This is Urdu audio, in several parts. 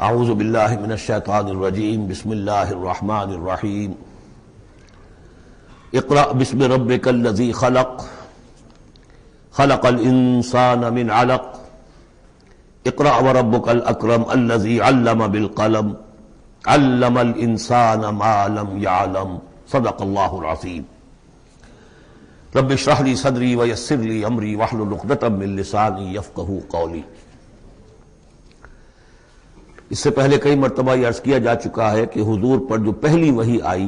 اعوذ باللہ من الشیطان الرجیم بسم اللہ الرحمن الرحیم اقرأ بسم ربک الذی خلق خلق الانسان من علق اقرأ وربک الاکرم الذی علم بالقلم علم الانسان ما لم يعلم صدق اللہ العظیم رب اشرح لی صدری ویسر لی امری واحلل عقدۃ من لسانی یفقہوا قولی۔ اس سے پہلے کئی مرتبہ یہ عرض کیا جا چکا ہے کہ حضور پر جو پہلی وحی آئی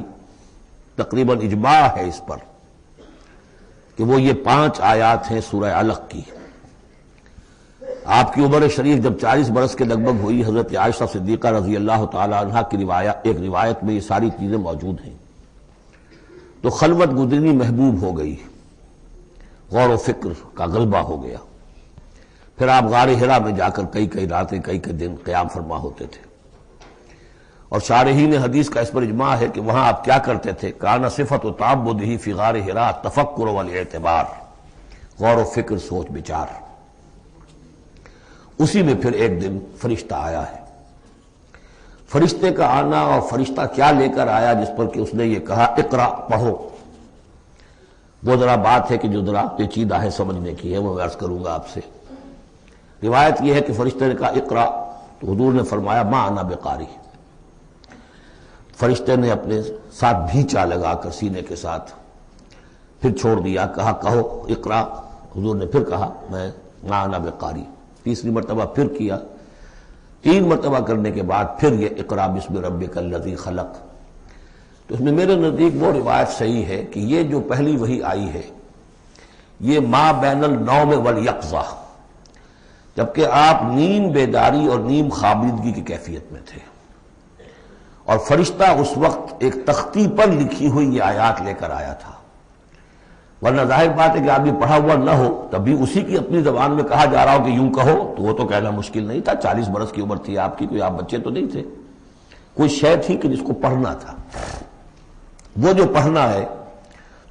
تقریباً اجماع ہے اس پر کہ وہ یہ 5 آیات ہیں سورہ علق کی۔ آپ کی عمر شریف جب 40 برس کے لگ بھگ ہوئی، حضرت عائشہ صدیقہ رضی اللہ تعالی عنہا کی ایک روایت میں یہ ساری چیزیں موجود ہیں، تو خلوت گزرنی محبوب ہو گئی، غور و فکر کا غلبہ ہو گیا۔ پھر آپ غار حرا میں جا کر کئی راتیں کئی دن قیام فرما ہوتے تھے، اور شارحین حدیث کا اس پر اجماع ہے کہ وہاں آپ کیا کرتے تھے؟ کان صفت و تعبدہ فی غار حرا تفکر والاعتبار، غور و فکر، سوچ بچار۔ اسی میں پھر ایک دن فرشتہ آیا ہے۔ فرشتے کا آنا اور فرشتہ کیا لے کر آیا جس پر کہ اس نے یہ کہا اقرا، پڑھو، وہ ذرا بات ہے کہ جو ذرا پیچیدہ ہے، سمجھنے کی ہے، وہ میں عرض کروں گا آپ سے۔ روایت یہ ہے کہ فرشتے نے کہا اقرا، تو حضور نے فرمایا ما انا بقاری۔ فرشتے نے اپنے ساتھ بھینچا لگا کر سینے کے ساتھ، پھر چھوڑ دیا، کہا کہو اقرا۔ حضور نے پھر کہا میں ما انا بقاری۔ تیسری مرتبہ پھر کیا، 3 مرتبہ کرنے کے بعد پھر یہ اقرا بسم ربک الذی خلق۔ تو اس میں میرے نزدیک وہ روایت صحیح ہے کہ یہ جو پہلی وحی آئی ہے یہ ما بین النوم والیقظہ، جبکہ آپ نیم بیداری اور نیم خوابیدگی کی کیفیت میں تھے، اور فرشتہ اس وقت ایک تختی پر لکھی ہوئی یہ آیات لے کر آیا تھا۔ ورنہ ظاہر بات ہے کہ آدمی پڑھا ہوا نہ ہو تب بھی اسی کی اپنی زبان میں کہا جا رہا ہو کہ یوں کہو، تو وہ تو کہنا مشکل نہیں تھا۔ 40 برس کی عمر تھی آپ کی، کوئی آپ بچے تو نہیں تھے، کوئی شے تھی کہ جس کو پڑھنا تھا۔ وہ جو پڑھنا ہے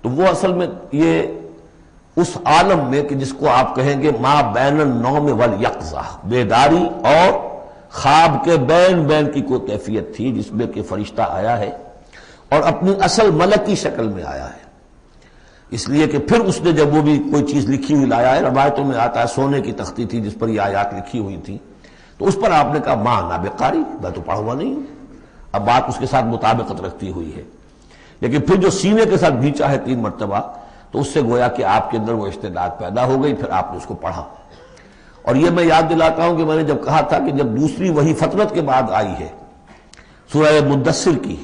تو وہ اصل میں یہ اس عالم میں کہ جس کو آپ کہیں گے ما بین النوم والیقظہ، بیداری اور خواب کے بین کی کوئی کیفیت تھی جس میں کہ فرشتہ آیا ہے اور اپنی اصل ملکی شکل میں آیا ہے۔ اس لیے کہ پھر اس نے جب وہ بھی کوئی چیز لکھی ہوئی لایا ہے، روایتوں میں آتا ہے سونے کی تختی تھی جس پر یہ آیات لکھی ہوئی تھی، تو اس پر آپ نے کہا ما انا بقاری، میں تو پڑھا ہوا نہیں ہوں۔ اب بات اس کے ساتھ مطابقت رکھتی ہوئی ہے، لیکن پھر جو سینے کے ساتھ بھینچا ہے 3 مرتبہ، تو اس سے گویا کہ آپ کے اندر وہ استعداد پیدا ہو گئی، پھر آپ نے اس کو پڑھا۔ اور یہ میں یاد دلاتا ہوں کہ میں نے جب کہا تھا کہ جب دوسری وحی فترت کے بعد آئی ہے سورہ مدثر کی،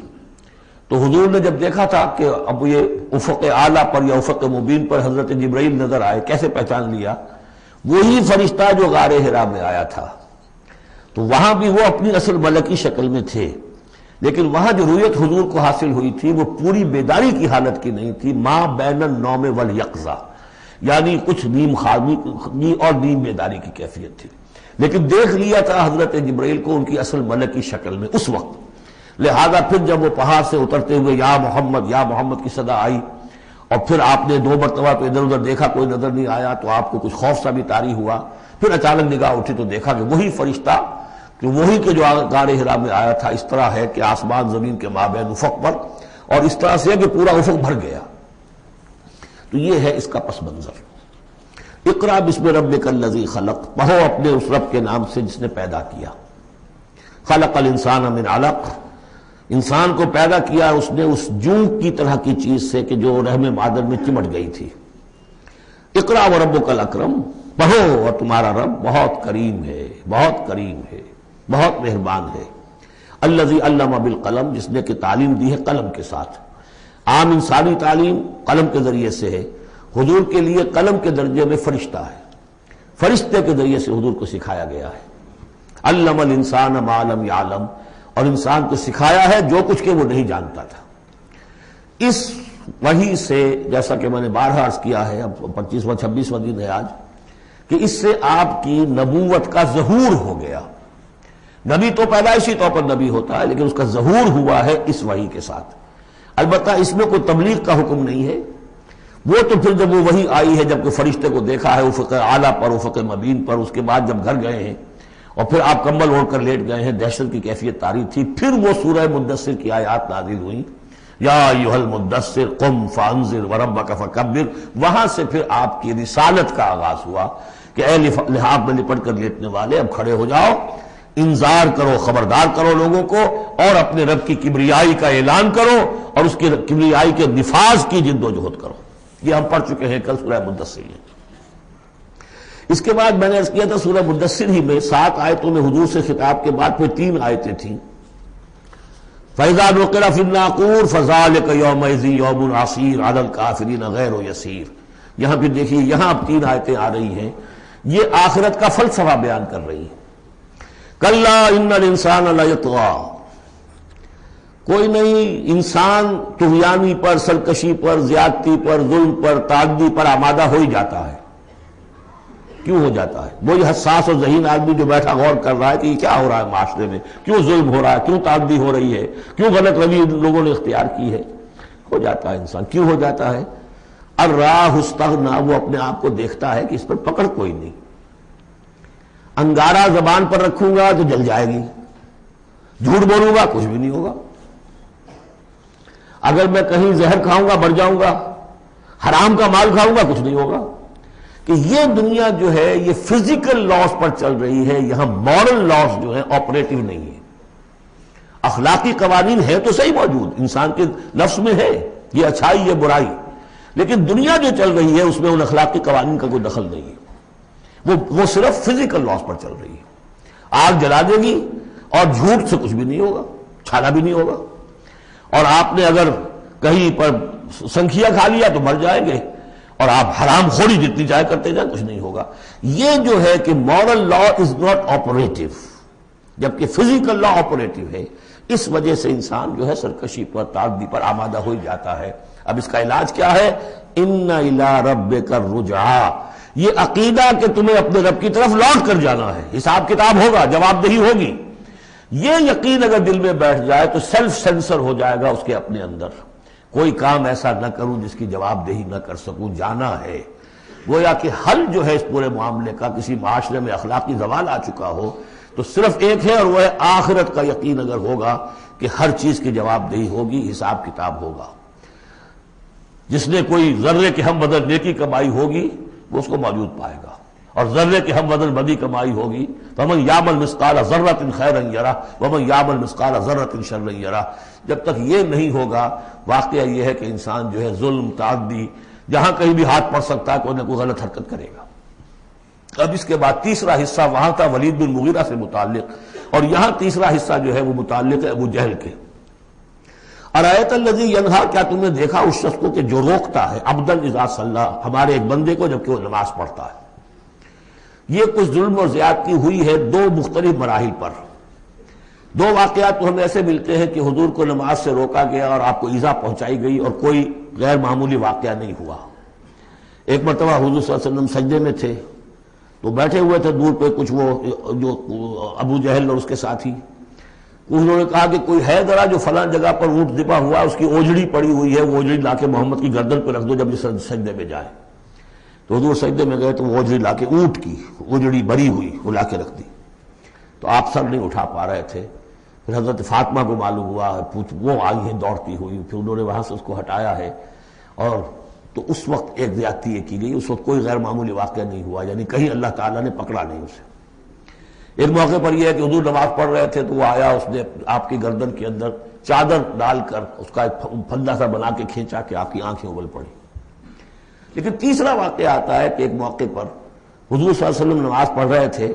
تو حضور نے جب دیکھا تھا کہ اب یہ افق اعلیٰ پر یا افق مبین پر حضرت جبرائیل نظر آئے، کیسے پہچان لیا؟ وہی فرشتہ جو غار حرا میں آیا تھا، تو وہاں بھی وہ اپنی اصل ملکی شکل میں تھے، لیکن وہاں جو رؤیت حضور کو حاصل ہوئی تھی وہ پوری بیداری کی حالت کی نہیں تھی، ما بین النوم والیقظہ، یعنی کچھ نیم خوابی اور نیم بیداری کی کیفیت تھی، لیکن دیکھ لیا تھا حضرت جبرائیل کو ان کی اصل ملکی شکل میں اس وقت۔ لہذا پھر جب وہ پہاڑ سے اترتے ہوئے یا محمد کی صدا آئی، اور پھر آپ نے 2 مرتبہ تو ادھر ادھر دیکھا، کوئی نظر نہیں آیا، تو آپ کو کچھ خوف سا بھی طاری ہوا۔ پھر اچانک نگاہ اٹھی تو دیکھا کہ وہی فرشتہ کہ وہی کہ جو غار حرا میں آیا تھا، اس طرح ہے کہ آسمان زمین کے مابین افق پر، اور اس طرح سے کہ پورا افق بھر گیا۔ تو یہ ہے اس کا پس منظر۔ اقرا بسم ربک الذی خلق، پڑھو اپنے اس رب کے نام سے جس نے پیدا کیا۔ خلق الانسان من علق، انسان کو پیدا کیا اس نے اس جون کی طرح کی چیز سے کہ جو رحم مادر میں چمٹ گئی تھی۔ اقرا وربک الاکرم، پڑھو اور تمہارا رب بہت کریم ہے، بہت کریم ہے، بہت مہربان ہے۔ الذی علم بالقلم، جس نے کہ تعلیم دی ہے قلم کے ساتھ۔ عام انسانی تعلیم قلم کے ذریعے سے ہے، حضور کے لیے قلم کے درجے میں فرشتہ ہے، فرشتے کے ذریعے سے حضور کو سکھایا گیا ہے۔ علم الانسان ما لم یعلم، اور انسان کو سکھایا ہے جو کچھ کہ وہ نہیں جانتا تھا۔ اس وحی سے، جیسا کہ میں نے بارہا عرض کیا ہے، اب 25واں 26واں دن ہے آج، کہ اس سے آپ کی نبوت کا ظہور ہو گیا۔ نبی تو پیدائشی طور پر نبی ہوتا ہے، لیکن اس کا ظہور ہوا ہے اس وحی کے ساتھ۔ البتہ اس میں کوئی تبلیغ کا حکم نہیں ہے، وہ تو پھر جب وہ وحی آئی ہے، جب کہ فرشتے کو دیکھا ہے افق اعلیٰ پر، افق مبین پر، اس کے بعد جب گھر گئے ہیں اور پھر آپ کمبل اوڑھ کر لیٹ گئے ہیں، دہشت کی کیفیت طاری تھی. پھر وہ سورہ مدثر کی آیات نازل ہوئیں، یا ایھا المدثر قم فانذر وربک فکبر. وہاں سے پھر آپ کی رسالت کا آغاز ہوا کہ اے لحاف میں لپٹ کر لیٹنے والے، اب کھڑے ہو جاؤ، انذار کرو، خبردار کرو لوگوں کو، اور اپنے رب کی کبریائی کا اعلان کرو اور اس کی کبریائی کے نفاذ کی جد و جہد کرو. یہ ہم پڑھ چکے ہیں کل سورہ مدثر میں. اس کے بعد میں نے عرض کیا تھا سورہ مدثر ہی میں 7 آیتوں میں حضور سے خطاب کے بعد پھر 3 آیتیں تھیں. فَإِذَا نُقِرَ فِي النَّاقُورِ فَذَلِكَ يَوْمَئِذٍ يَوْمٌ عَسِيرٌ عَلَى الْكَافِرِينَ غَيْرُ يَسِيرٌ. یہاں پھر دیکھیے، یہاں اب 3 آیتیں آ رہی ہیں، یہ آخرت کا فلسفہ بیان کر رہی ہیں. کَلَّا إِنَّ الْإِنسَانَ لَيَطْغَىٰ. کوئی نہیں، انسان طغیانی پر، سرکشی پر، زیادتی پر، ظلم پر، تعدی پر آمادہ ہو ہی جاتا ہے. کیوں ہو جاتا ہے؟ وہی حساس اور ذہین آدمی جو بیٹھا غور کر رہا ہے کہ یہ کیا ہو رہا ہے معاشرے میں، کیوں ظلم ہو رہا ہے، کیوں تعدی ہو رہی ہے، کیوں غلط روی لوگوں نے اختیار کی ہے. ہو جاتا ہے انسان. کیوں ہو جاتا ہے؟ الراہ استغنا، وہ اپنے آپ کو دیکھتا ہے کہ اس پر پکڑ کوئی نہیں. انگارہ زبان پر رکھوں گا تو جل جائے گی، جھوٹ بولوں گا کچھ بھی نہیں ہوگا، اگر میں کہیں زہر کھاؤں گا مر جاؤں گا، حرام کا مال کھاؤں گا کچھ نہیں ہوگا. کہ یہ دنیا جو ہے یہ فزیکل لاز پر چل رہی ہے، یہاں مورل لاز جو ہے آپریٹو نہیں ہے. اخلاقی قوانین ہے تو صحیح موجود، انسان کے نفس میں ہے، یہ اچھائی یہ برائی، لیکن دنیا جو چل رہی ہے اس میں ان اخلاقی قوانین کا کوئی دخل نہیں ہے. وہ صرف فزیکل لاز پر چل رہی ہے. آگ جلا دے گی اور جھوٹ سے کچھ بھی نہیں ہوگا، چھالا بھی نہیں ہوگا. اور آپ نے اگر کہیں پر سنکھیا کھا لیا تو مر جائیں گے، اور آپ حرام خوری جتنی چاہے کرتے جائیں کچھ نہیں ہوگا. یہ جو ہے کہ moral law is not operative, جبکہ فزیکل لا آپریٹو ہے. اس وجہ سے انسان جو ہے سرکشی پر، تعدی پر آمادہ ہو جاتا ہے. اب اس کا علاج کیا ہے؟ ان الی ربک الرجعی. یہ عقیدہ کہ تمہیں اپنے رب کی طرف لوٹ کر جانا ہے، حساب کتاب ہوگا، جواب دہی ہوگی. یہ یقین اگر دل میں بیٹھ جائے تو سیلف سینسر ہو جائے گا اس کے اپنے اندر. کوئی کام ایسا نہ کروں جس کی جواب دہی نہ کر سکوں، جانا ہے. گویا کہ حل جو ہے اس پورے معاملے کا، کسی معاشرے میں اخلاقی زوال آ چکا ہو تو صرف ایک ہے، اور وہ ہے آخرت کا یقین اگر ہوگا کہ ہر چیز کی جواب دہی ہوگی، حساب کتاب ہوگا. جس نے کوئی ذرے کے ہم بدل نیکی کمائی ہوگی وہ اس کو موجود پائے گا، اور ذرے کے ہم بدل بدی کمائی ہوگی. فمن یعمل مثقال ذرۃ خیرا یرہ ومن یعمل مثقال ذرۃ شرا یرہ. جب تک یہ نہیں ہوگا، واقعہ یہ ہے کہ انسان جو ہے ظلم، تعدی، جہاں کہیں بھی ہاتھ پڑ سکتا ہے کوئی نہ کوئی غلط حرکت کرے گا. اب اس کے بعد تیسرا حصہ وہاں تھا ولید بن مغیرہ سے متعلق، اور یہاں تیسرا حصہ جو ہے وہ متعلق ہے ابو جہل کے. ارایت الذی ینہا، کیا تم نے دیکھا اس شخص کو کہ جو روکتا ہے، عبدا اذا صلی، ہمارے ایک بندے کو جبکہ وہ نماز پڑھتا ہے. یہ کچھ ظلم اور زیادتی ہوئی ہے 2 مختلف مراحل پر. 2 واقعات تو ہمیں ایسے ملتے ہیں کہ حضور کو نماز سے روکا گیا اور آپ کو ایذا پہنچائی گئی اور کوئی غیر معمولی واقعہ نہیں ہوا. ایک مرتبہ حضور صلی اللہ علیہ وسلم سجدے میں تھے تو بیٹھے ہوئے تھے دور پہ کچھ وہ جو ابو جہل اور اس کے ساتھی. انہوں نے کہا کہ کوئی ہے ذرا جو فلاں جگہ پر اونٹ ذبح ہوا، اس کی اوجڑی پڑی ہوئی ہے، وہ اوجڑی لا کے محمد کی گردن پہ رکھ دو جب یہ سجدے میں جائے. تو حضور سجدے میں گئے تو وہ اوجڑی لا کے، اونٹ کی اوجڑی بری ہوئی وہ لا کے رکھ دی. تو آپ سر نہیں اٹھا پا رہے تھے. پھر حضرت فاطمہ کو معلوم ہوا، وہ آئی ہیں دوڑتی ہوئی، پھر انہوں نے وہاں سے اس کو ہٹایا ہے. اور تو اس وقت ایک زیادتی یہ کی گئی، اس وقت کوئی غیر معمولی واقعہ نہیں ہوا، یعنی کہیں اللہ تعالیٰ نے پکڑا نہیں اسے. ایک موقع پر یہ ہے کہ حضور نماز پڑھ رہے تھے تو وہ آیا، اس نے آپ کی گردن کے اندر چادر ڈال کر اس کا ایک پھندا سا بنا کے کھینچا کہ آپ کی آنکھیں ابل پڑی. لیکن تیسرا واقعہ آتا ہے کہ ایک موقع پر حضور صلی اللہ علیہ وسلم نماز پڑھ رہے تھے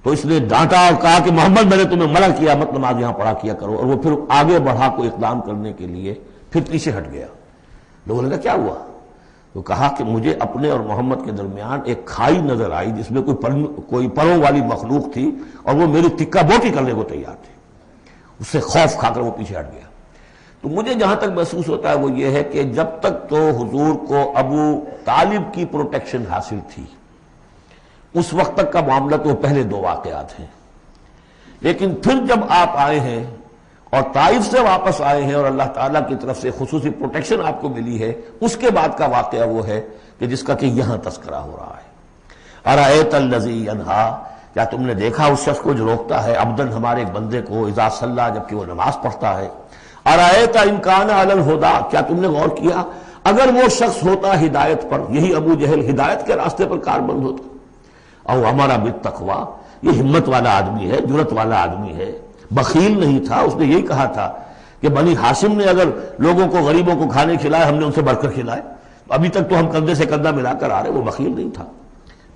تو اس نے ڈانٹا اور کہا کہ محمد میں نے تمہیں منع کیا مت نماز یہاں پڑھا کیا کرو. اور وہ پھر آگے بڑھا کوئی اقدام کرنے کے لیے پھر پیچھے ہٹ گیا. لوگوں نے کہا کیا ہوا؟ تو کہا کہ مجھے اپنے اور محمد کے درمیان ایک کھائی نظر آئی جس میں کوئی پروں والی مخلوق تھی اور وہ میری تکہ بوٹی کرنے کو تیار تھی. اس سے خوف کھا کر وہ پیچھے ہٹ گیا. تو مجھے جہاں تک محسوس ہوتا ہے وہ یہ ہے کہ جب تک تو حضور کو ابو طالب کی پروٹیکشن حاصل تھی اس وقت تک کا معاملہ تو پہلے 2 واقعات ہیں. لیکن پھر جب آپ آئے ہیں اور طائف سے واپس آئے ہیں اور اللہ تعالیٰ کی طرف سے خصوصی پروٹیکشن آپ کو ملی ہے، اس کے بعد کا واقعہ وہ ہے کہ جس کا کہ یہاں تذکرہ ہو رہا ہے. ارایت الذی ینہا، کیا تم نے دیکھا اس شخص کو جو روکتا ہے عبدن ہمارے ایک بندے کو اذا صلی جبکہ وہ نماز پڑھتا ہے، ارایت ان کان علی الہدی، کیا تم نے غور کیا اگر وہ شخص ہوتا ہدایت پر، یہی ابو جہل ہدایت کے راستے پر کاربند ہوتا، او ہمارا بالتقوی، یہ ہمت والا آدمی ہے، جرت والا آدمی ہے، بخیل نہیں تھا، اس نے یہی کہا تھا کہ بنی ہاشم نے اگر لوگوں کو غریبوں کو کھانے کھلائے ہم نے ان سے بڑھ کر کھلائے، ابھی تک تو ہم کندھے سے کندھا ملا کر آ رہے، وہ بخیل نہیں تھا،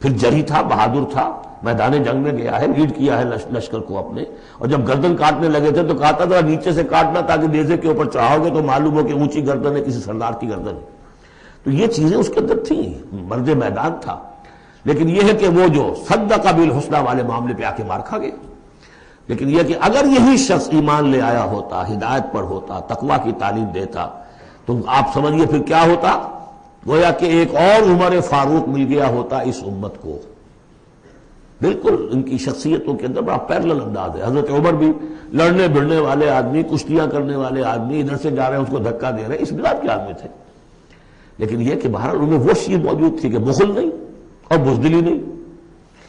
پھر جری تھا، بہادر تھا، میدان جنگ میں گیا ہے، لیڈ کیا ہے لشکر کو اپنے، اور جب گردن کاٹنے لگے تھے تو کہتا تھا نیچے سے کاٹنا تاکہ نیزے کے اوپر چڑھاؤ گے تو معلوم ہو کہ اونچی گردن ہے کسی سردار کی گردن ہے، تو یہ چیزیں اس کے اندر تھیں، مرد میدان تھا، لیکن یہ ہے کہ وہ جو صدق بالحسنی والے معاملے پہ آ کے مار کھا گئے۔ لیکن یہ کہ اگر یہی شخص ایمان لے آیا ہوتا، ہدایت پر ہوتا، تقویٰ کی تعلیم دیتا، تو آپ سمجھیے پھر کیا ہوتا، گویا کہ ایک اور عمر فاروق مل گیا ہوتا اس امت کو۔ بالکل ان کی شخصیتوں کے اندر بڑا پیرلل انداز ہے۔ حضرت عمر بھی لڑنے بھڑنے والے آدمی، کشتیاں کرنے والے آدمی، ادھر سے جا رہے ہیں اس کو دھکا دے رہے ہیں، اس مزاج کے آدمی تھے، لیکن یہ کہ بہرحال ان میں وہ چیز موجود تھی کہ بخل نہیں اور بزدلی نہیں۔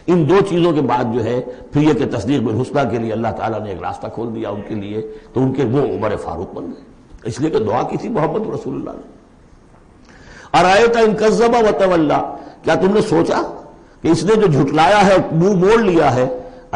ان دو چیزوں کے بعد جو ہے پھر یہ کہ تصدیق بالحسنی کے لیے اللہ تعالیٰ نے ایک راستہ کھول دیا ان کے لیے، تو ان کے وہ عمر فاروق بن گئے، اس لیے کہ دعا کی تھی محمد رسول اللہ نے۔ ارایت ان کذب وتولی، کیا تم نے سوچا کہ اس نے جو جھٹلایا ہے منہ موڑ لیا ہے،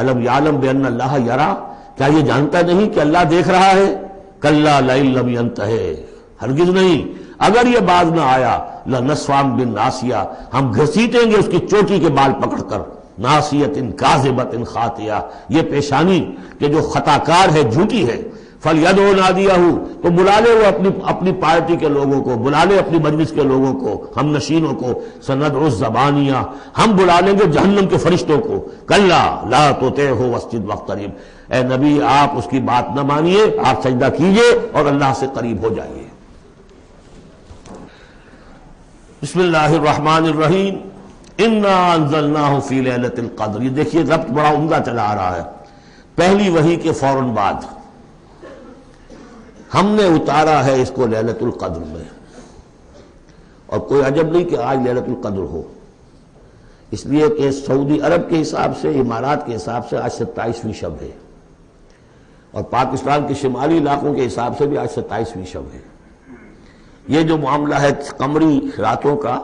الم یعلم بان اللہ یری، کیا یہ جانتا نہیں کہ اللہ دیکھ رہا ہے، کلا لئن لم ینتہی، ہرگز نہیں اگر یہ باز نہ آیا، لنسفعا بالناصیہ، ہم گھسیٹیں گے اس کی چوٹی کے بال پکڑ کر، ناصیۃ کاذبۃ خاطئہ، یہ پیشانی کہ جو خطا کار ہے، جھوٹی ہے، فلیدعو نادیہ، تو بلا لے وہ اپنی پارٹی کے لوگوں کو، بلا لے اپنی مجلس کے لوگوں کو، ہم نشینوں کو، سندعو الزبانیہ، ہم بلا لیں گے جہنم کے فرشتوں کو، کلا لا تطعہ واسجد واقترب، اے نبی آپ اس کی بات نہ مانیے، آپ سجدہ کیجئے اور اللہ سے قریب ہو جائیے۔ بسم اللہ الرحمن الرحیم، انا انزلناہ فی لیلۃ القدر، یہ دیکھیے ربط بڑا عمدہ چلا آ رہا ہے، پہلی وحی کے فوراً بعد ہم نے اتارا ہے اس کو لیلۃ القدر میں، اور کوئی عجب نہیں کہ آج لیلۃ القدر ہو، اس لیے کہ سعودی عرب کے حساب سے، امارات کے حساب سے آج 27ویں شب ہے، اور پاکستان کے شمالی علاقوں کے حساب سے بھی آج 27ویں شب ہے۔ یہ جو معاملہ ہے قمری راتوں کا،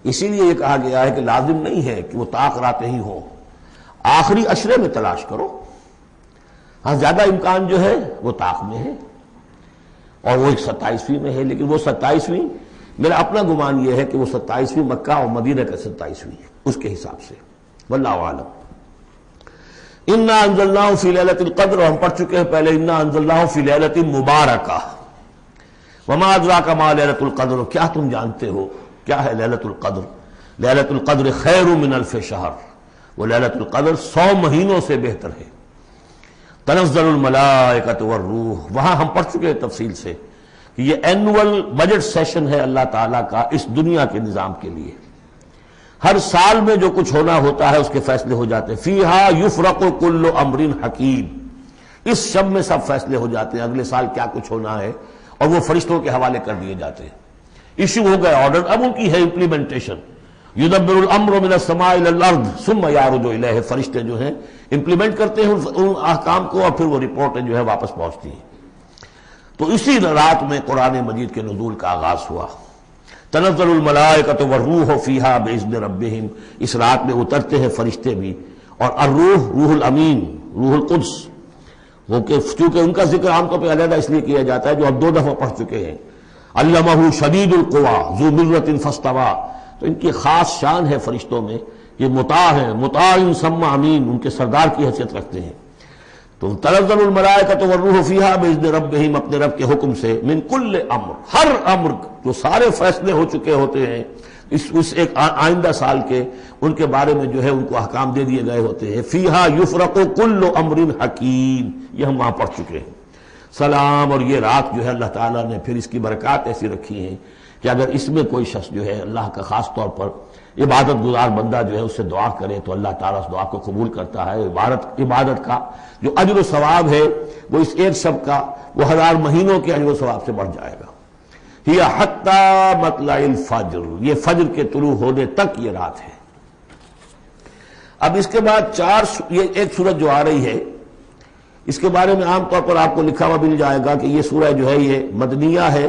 اسی لیے یہ کہا گیا ہے کہ لازم نہیں ہے کہ وہ طاق راتیں ہی ہوں، آخری عشرے میں تلاش کرو، ہاں زیادہ امکان جو ہے وہ طاق میں ہے، اور وہ 27ویں میں ہے، لیکن وہ 27ویں میرا اپنا گمان یہ ہے کہ وہ 27ویں مکہ اور مدینہ کا 27ویں ہے اس کے حساب سے، واللہ اعلم۔ انا انزلناہ فی لیلۃ القدر، ہم پڑھ چکے ہیں پہلے، انا انزلناہ فی لیلۃ مبارکہ، وما ادراک ما لیلۃ القدر، کیا تم جانتے ہو کیا ہے لیلۃ القدر؟ لیلۃ القدر خیر من الف شہر، وہ لیلۃ القدر 100 مہینوں سے بہتر ہے۔ تنزل الملائکۃ والروح، وہاں ہم پڑھ چکے ہیں تفصیل سے کہ یہ اینول بجٹ سیشن ہے اللہ تعالیٰ کا اس دنیا کے نظام کے لیے، ہر سال میں جو کچھ ہونا ہوتا ہے اس کے فیصلے ہو جاتے ہیں، فیہا یفرق کل امر حکیم، اس شب میں سب فیصلے ہو جاتے ہیں، اگلے سال کیا کچھ ہونا ہے، اور وہ فرشتوں کے حوالے کر دیے جاتے ہیں، ایشو ہو گئے آرڈر، اب ان کی ہے امپلیمنٹیشن، یدبر الامر من السماء الى الارض ثم یعرج الیہ، فرشتے جو ہیں امپلیمنٹ کرتے ہیں ان احکام کو، اور پھر وہ رپورٹیں جو ہے واپس پہنچتی ہیں۔ تو اسی رات میں قرآن مجید کے نزول کا آغاز ہوا، تنزل الملائکۃ والروح فیہا باذن ربہم، اس رات میں اترتے ہیں فرشتے بھی، اور الروح روح الامین، روح القدس، وہ کہ چونکہ ان کا ذکر عام طور پہ علیحدہ اس لیے کیا جاتا ہے جو ہم 2 دفعہ پڑھ چکے ہیں، علمہ شدید القویٰ ذو مرۃ فاستویٰ، تو ان کی خاص شان ہے فرشتوں میں، یہ مطاع ہیں، مطاع ثم امین، ان کے سردار کی حیثیت رکھتے ہیں۔ تو تنزل الملائکۃ والروح فیہا باذن ربہم، اپنے رب کے حکم سے، من کل امر، ہر امر، جو سارے فیصلے ہو چکے ہوتے ہیں اس ایک آئندہ سال کے، ان کے بارے میں جو ہے ان کو احکام دے دیے گئے ہوتے ہیں، فیہا یفرق کل امر حکیم، یہ ہم وہاں پڑھ چکے ہیں۔ سلام، اور یہ رات جو ہے اللہ تعالیٰ نے پھر اس کی برکات ایسی رکھی ہیں کہ اگر اس میں کوئی شخص جو ہے اللہ کا خاص طور پر عبادت گزار بندہ جو ہے اس سے دعا کرے تو اللہ تعالیٰ اس دعا کو قبول کرتا ہے، عبادت کا جو اجر و ثواب ہے وہ اس ایک شب کا وہ 1000 مہینوں کے اجر و ثواب سے بڑھ جائے گا۔ ہی حتی مطلع الفجر، یہ فجر کے طلوع ہونے تک یہ رات ہے۔ اب اس کے بعد یہ ایک سورت جو آ رہی ہے، اس کے بارے میں عام طور پر آپ کو لکھا ہوا مل جائے گا کہ یہ سورہ جو ہے یہ مدنیہ ہے،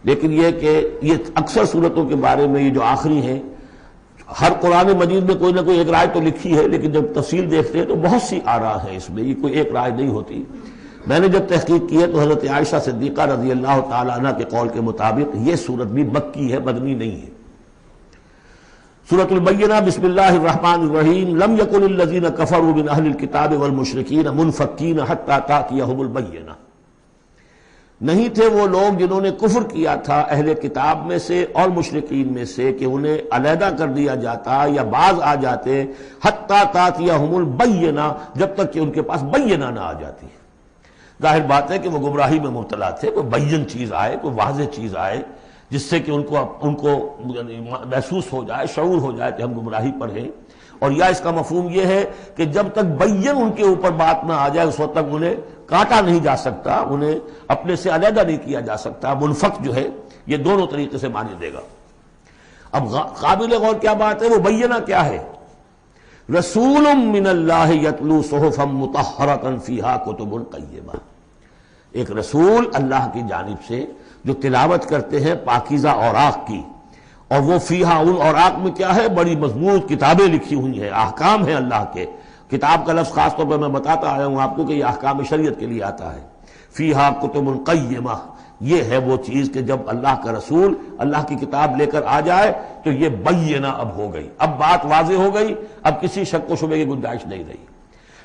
لیکن یہ کہ یہ اکثر سورتوں کے بارے میں یہ جو آخری ہیں، ہر قرآن مجید میں کوئی نہ کوئی ایک رائے تو لکھی ہے، لیکن جب تفصیل دیکھتے ہیں تو بہت سی آراء ہیں اس میں، یہ کوئی ایک رائے نہیں ہوتی۔ میں نے جب تحقیق کی ہے تو حضرت عائشہ صدیقہ رضی اللہ تعالی عنہ کے قول کے مطابق یہ سورت بھی مکی ہے، مدنی نہیں ہے۔ سورۃ البینہ، بسم اللہ الرحمن الرحیم، لم یکن الذین کفروا من اہل الکتاب والمشرکین منفکین حتی تأتیہم البینہ، نہیں تھے وہ لوگ جنہوں نے کفر کیا تھا اہل کتاب میں سے اور مشرکین میں سے کہ انہیں علیحدہ کر دیا جاتا یا باز آ جاتے، حتی تأتیہم البینہ، جب تک کہ ان کے پاس بینہ نہ آ جاتی۔ ظاہر بات ہے کہ وہ گمراہی میں مبتلا تھے، کوئی بین چیز آئے، کوئی واضح چیز آئے جس سے کہ ان کو محسوس ہو جائے، شعور ہو جائے کہ ہم گمراہی پر ہیں، اور یا اس کا مفہوم یہ ہے کہ جب تک بین ان کے اوپر بات نہ آ جائے اس وقت تک انہیں کاٹا نہیں جا سکتا، انہیں اپنے سے علیحدہ نہیں کیا جا سکتا۔ منفک جو ہے یہ دونوں طریقے سے معنی دے گا۔ اب قابل غور کیا بات ہے، وہ بینہ کیا ہے؟ رسول من اللہ یتلو صحفا مطہرۃ فیہا کتب قیمہ، ایک رسول اللہ کی جانب سے جو تلاوت کرتے ہیں پاکیزہ اوراق کی، اور وہ فیہا، ان اوراق میں کیا ہے؟ بڑی مضبوط کتابیں لکھی ہوئی ہیں، احکام ہیں اللہ کے۔ کتاب کا لفظ خاص طور پر میں بتاتا آیا ہوں آپ کو کہ یہ احکام شریعت کے لیے آتا ہے۔ فیہا کتب قیمہ، یہ ہے وہ چیز کہ جب اللہ کا رسول اللہ کی کتاب لے کر آ جائے تو یہ بینہ اب ہو گئی، اب بات واضح ہو گئی، اب کسی شک و شبے کی گنجائش نہیں رہی۔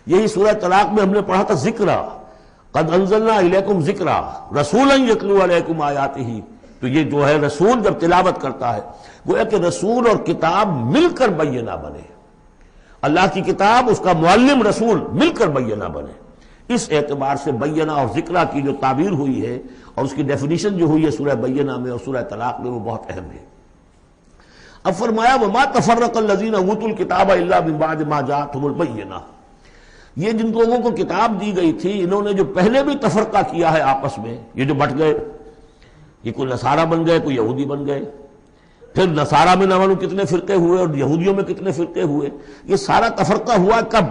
یہی سورہ طلاق میں ہم نے پڑھا تھا ذکرہ، قد انزلنا الیکم ذکرہ رسولا یتلو علیکم آیاتہ، تو یہ جو ہے رسول جب تلاوت کرتا ہے، گویا کہ رسول اور کتاب مل کر بینہ بنے، اللہ کی کتاب اس کا معلم رسول مل کر بینہ بنے۔ اس اعتبار سے بینہ اور ذکرہ کی جو تعبیر ہوئی ہے اور اس کی ڈیفینیشن جو ہوئی ہے سورہ بینہ میں اور سورہ طلاق میں، وہ بہت اہم ہے۔ اب فرمایا وما تفرق الذین اوتوا الکتاب الا من بعد ما جاءتهم البینہ، یہ جن لوگوں کو کتاب دی گئی تھی انہوں نے جو پہلے بھی تفرقہ کیا ہے آپس میں، یہ جو بٹ گئے، یہ کوئی نصارہ بن گئے، کوئی یہودی بن گئے، پھر نصارہ میں نہ معلوم کتنے فرقے ہوئے اور یہودیوں میں کتنے فرقے ہوئے، یہ سارا تفرقہ ہوا کب؟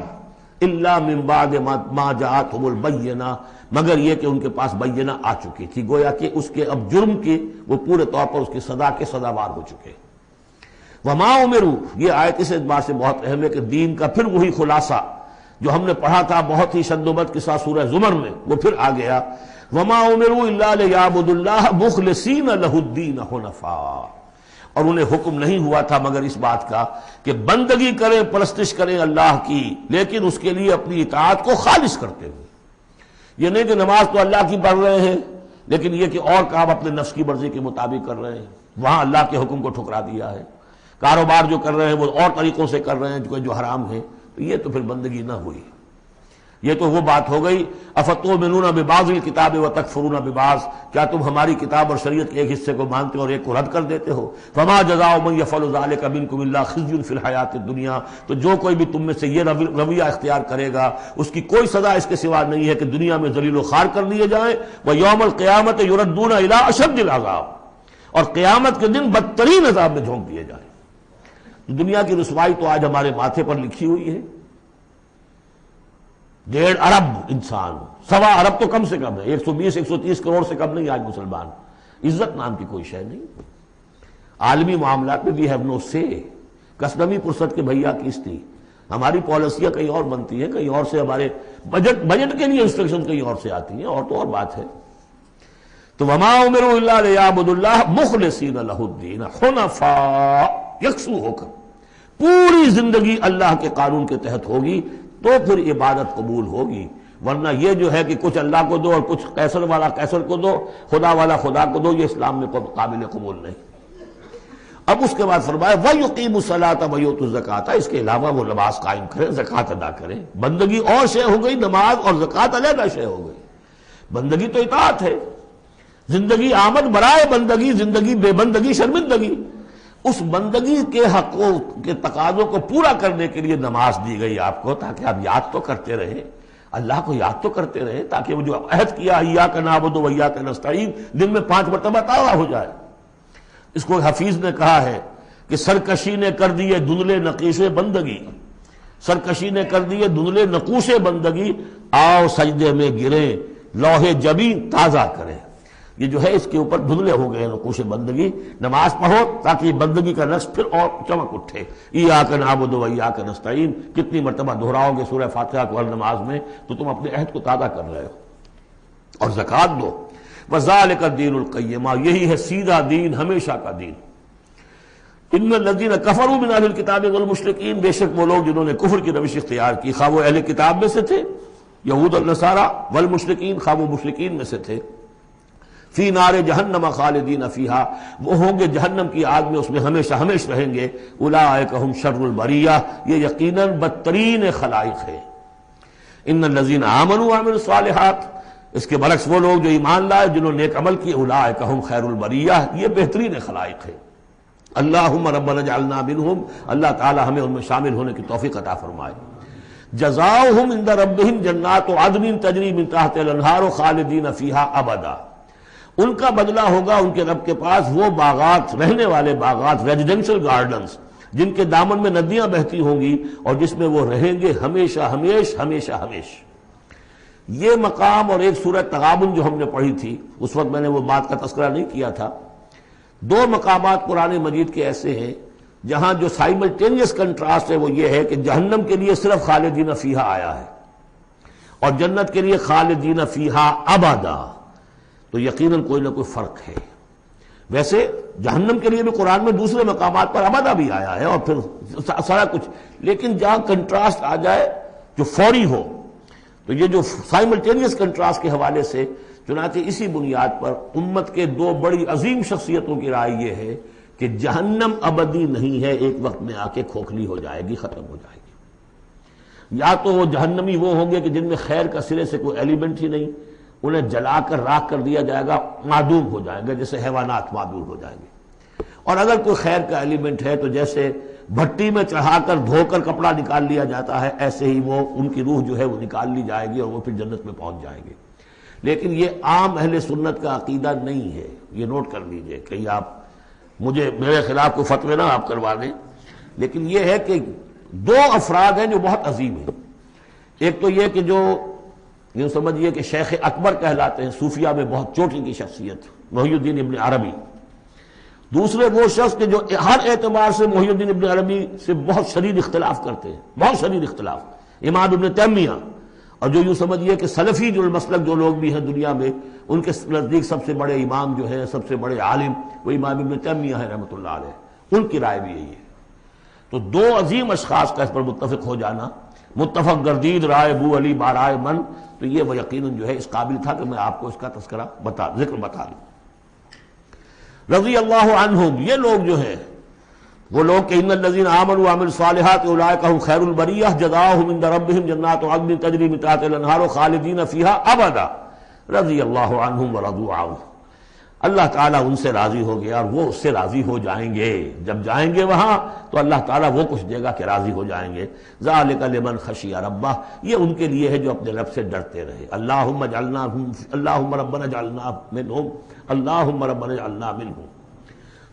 الا من بعد ما جاءتهم البینہ، مگر یہ کہ ان کے پاس بینہ آ چکی تھی، گویا کہ اس کے اب جرم کے وہ پورے طور پر اس کی سزا کے سزاوار ہو چکے۔ وما امروا، یہ آیت اس اعتبار سے بہت اہم ہے کہ دین کا پھر وہی خلاصہ جو ہم نے پڑھا تھا بہت ہی شدت کے ساتھ سورہ زمر میں، وہ پھر آ گیا۔ وما امروا الا لیعبدوا اللہ مخلصین لہ الدین حنفاء، اور انہیں حکم نہیں ہوا تھا مگر اس بات کا کہ بندگی کریں، پرستش کریں اللہ کی، لیکن اس کے لیے اپنی اطاعت کو خالص کرتے ہوئے۔ یہ نہیں کہ نماز تو اللہ کی پڑھ رہے ہیں لیکن یہ کہ اور کام اپنے نفس کی مرضی کے مطابق کر رہے ہیں، وہاں اللہ کے حکم کو ٹھکرا دیا ہے۔ کاروبار جو کر رہے ہیں وہ اور طریقوں سے کر رہے ہیں جو حرام ہے، تو یہ تو پھر بندگی نہ ہوئی۔ یہ تو وہ بات ہو گئی افتؤمنون ببعض الکتاب وتکفرون ببعض، کیا تم ہماری کتاب اور شریعت کے ایک حصے کو مانتے اور ایک کو رد کر دیتے ہو؟ فما جزاء من یفعل ذلک منکم الا خزی فی الحیاۃ الدنیا، تو جو کوئی بھی تم میں سے یہ رویہ اختیار کرے گا اس کی کوئی سزا اس کے سوا نہیں ہے کہ دنیا میں ذلیل و خوار کر دیے جائیں، ویوم القیامۃ یردون الی اشد العذاب، اور قیامت کے دن بدترین عذاب میں جھونک دیے جائیں۔ دنیا کی رسوائی تو آج ہمارے ماتھے پر لکھی ہوئی ہے۔ 1.5 ارب انسان، 1.25 ارب تو کم سے کم ہے، 120-130 کروڑ سے کم نہیں آج مسلمان، عزت نام کی کوئی شے نہیں۔ عالمی معاملات میں وی ہیو نو سے، کسٹمی پرست کے بھیا کس تھی، ہماری پالیسیاں کہیں اور بنتی ہیں، کہیں اور سے ہمارے بجٹ کے لیے انسٹرکشن کہیں اور سے آتی ہیں، اور تو اور بات ہے۔ تو وما امروا الا لیعبدوا اللہ مخلصین لہ الدین حنفاء، یکسو ہو کر پوری زندگی اللہ کے قانون کے تحت ہوگی تو پھر عبادت قبول ہوگی، ورنہ یہ جو ہے کہ کچھ اللہ کو دو اور کچھ قیصر والا قیصر کو دو، خدا والا خدا کو دو، یہ اسلام میں قابل قبول نہیں۔ اب اس کے بعد فرمایا وَيُقِيمُ الصَّلَاةَ وَيُؤْتُوا الزَّكَاةَ، اس کے علاوہ وہ نماز قائم کریں، زکوٰۃ ادا کریں۔ بندگی اور شے ہو گئی، نماز اور زکوٰۃ علیحدہ شے ہو گئی۔ بندگی تو اطاعت ہے، زندگی آمد برائے بندگی، زندگی بے بندگی شرمندگی۔ اس بندگی کے حقوں کے تقاضوں کو پورا کرنے کے لیے نماز دی گئی آپ کو، تاکہ آپ یاد تو کرتے رہیں، اللہ کو یاد تو کرتے رہیں، تاکہ وہ جو عہد کیا ایاک نعبد و ایاک نستعین دن میں 5 مرتبہ تازہ ہو جائے۔ اس کو حفیظ نے کہا ہے کہ سرکشی نے کر دیے دھندلے نقیش بندگی، سرکشی نے کر دیے دھندلے نقوش بندگی، آؤ سجدے میں گریں، لوح جبین تازہ کریں۔ یہ جو ہے اس کے اوپر دھندلے ہو گئے نقوش بندگی، نماز پڑھو تاکہ بندگی کا نقش پھر اور چمک اٹھے۔ ایاک نعبد و ایاک نستعین کتنی مرتبہ دہراؤ گے سورہ فاتحہ کو ہر نماز میں تو تم اپنے عہد کو تازہ کر رہے ہو۔ اور زکوٰۃ دو، وذالک الدین القیمہ، یہی ہے سیدھا دین، ہمیشہ کا دین۔ ان الذین کفروا من اہل الکتاب والمشرکین، بے شک وہ لوگ جنہوں نے کفر کی روش اختیار کی، خواہ وہ اہل کتاب میں سے تھے یہود اور نصارہ، والمشرکین خواہ وہ مشرکین میں سے تھے، فی نار جہنم خالدین فیہا، وہ ہوں گے جہنم کی آگ میں اس میں ہمیشہ ہمیشہ رہیں گے۔ اولئک ہم شر البریہ، یہ یقیناً بدترین خلائق ہے۔ ان الذین آمنوا وعملوا الصالحات، اس کے برعکس وہ لوگ جو ایمان لائے جنہوں نے نیک عمل کیے، اولئک ہم خیر البریہ، یہ بہترین خلائق ہے۔ اللہم ربنا اجعلنا منہم، اللہ تعالی ہمیں ان میں شامل ہونے کی توفیق عطا فرمائے۔ جزاؤہم عند ربہم جنات عدن تجری من تحتہا الانہار خالدین فیہا ابدا، ان کا بدلہ ہوگا ان کے رب کے پاس وہ باغات، رہنے والے باغات، ریزیڈینشل گارڈنز جن کے دامن میں ندیاں بہتی ہوں گی اور جس میں وہ رہیں گے ہمیشہ ہمیشہ ہمیشہ ہمیشہ۔ یہ مقام اور ایک سورہ تغابن جو ہم نے پڑھی تھی اس وقت میں نے وہ بات کا تذکرہ نہیں کیا تھا، دو مقامات قرآن مجید کے ایسے ہیں جہاں جو سائملٹینیس کنٹراسٹ ہے وہ یہ ہے کہ جہنم کے لیے صرف خالدین فیہا آیا ہے اور جنت کے لیے خالدین فیہا ابدا، تو یقیناً کوئی نہ کوئی فرق ہے۔ ویسے جہنم کے لیے بھی قرآن میں دوسرے مقامات پر ابدا بھی آیا ہے اور پھر سارا کچھ، لیکن جہاں کنٹراسٹ آ جائے جو فوری ہو، تو یہ جو سائملٹینیس کنٹراسٹ کے حوالے سے چنانچہ اسی بنیاد پر امت کے دو بڑی عظیم شخصیتوں کی رائے یہ ہے کہ جہنم ابدی نہیں ہے، ایک وقت میں آ کے کھوکھلی ہو جائے گی، ختم ہو جائے گی۔ یا تو وہ جہنمی وہ ہوں گے کہ جن میں خیر کا سرے سے کوئی ایلیمنٹ ہی نہیں، انہیں جلا کر راکھ کر دیا جائے گا، معدوم ہو جائیں گے، جیسے حیوانات معدوم ہو جائیں گے۔ اور اگر کوئی خیر کا ایلیمنٹ ہے تو جیسے بھٹی میں چڑھا کر دھو کر کپڑا نکال لیا جاتا ہے، ایسے ہی وہ ان کی روح جو ہے وہ نکال لی جائے گی اور وہ پھر جنت میں پہنچ جائیں گے۔ لیکن یہ عام اہل سنت کا عقیدہ نہیں ہے، یہ نوٹ کر لیجئے، کہیں آپ مجھے میرے خلاف کوئی فتوی نہ آپ کروا دیں، لیکن یہ ہے کہ دو افراد ہیں جو بہت عظیم ہیں۔ ایک تو یہ کہ جو یوں سمجھیے کہ شیخ اکبر کہلاتے ہیں، صوفیہ میں بہت چوٹی کی شخصیت، محی الدین ابن عربی۔ دوسرے وہ شخص کہ جو ہر اعتبار سے محی الدین ابن عربی سے بہت شدید اختلاف کرتے ہیں، بہت شدید اختلاف، امام ابن تیمیہ، اور جو یوں سمجھیے کہ سلفی جو المسلک جو لوگ بھی ہیں دنیا میں، ان کے نزدیک سب سے بڑے امام جو ہیں، سب سے بڑے عالم وہ امام ابن تیمیہ ہے رحمۃ اللہ علیہ، ان کی رائے بھی یہی ہے۔ تو دو عظیم اشخاص کا اس پر متفق ہو جانا، متفق گردید رائے بو علی بارائے من، تو یہ وہ یقیناً جو ہے اس قابل تھا کہ میں آپ کو اس کا تذکرہ ذکر بتا دوں۔ رضی اللہ عنہم، یہ لوگ جو ہیں وہ لوگ کہ ان الذین آمنوا وعملوا الصالحات اولئک هم خیر البریہ جزاؤہم عند ربہم جنات عدن تجری من تحتہا الانہار خالدین فیہا ابدا رضی اللہ عنہم ورضوا عنہ، اللہ تعالیٰ ان سے راضی ہو گیا اور وہ اس سے راضی ہو جائیں گے۔ جب جائیں گے وہاں تو اللہ تعالیٰ وہ کچھ دے گا کہ راضی ہو جائیں گے۔ ذالک لمن خشی ربہ، یہ ان کے لیے ہے جو اپنے رب سے ڈرتے رہے۔ اللہم ربنا اجعلنا منہم، اللہم ربنا اجعلنا منہم۔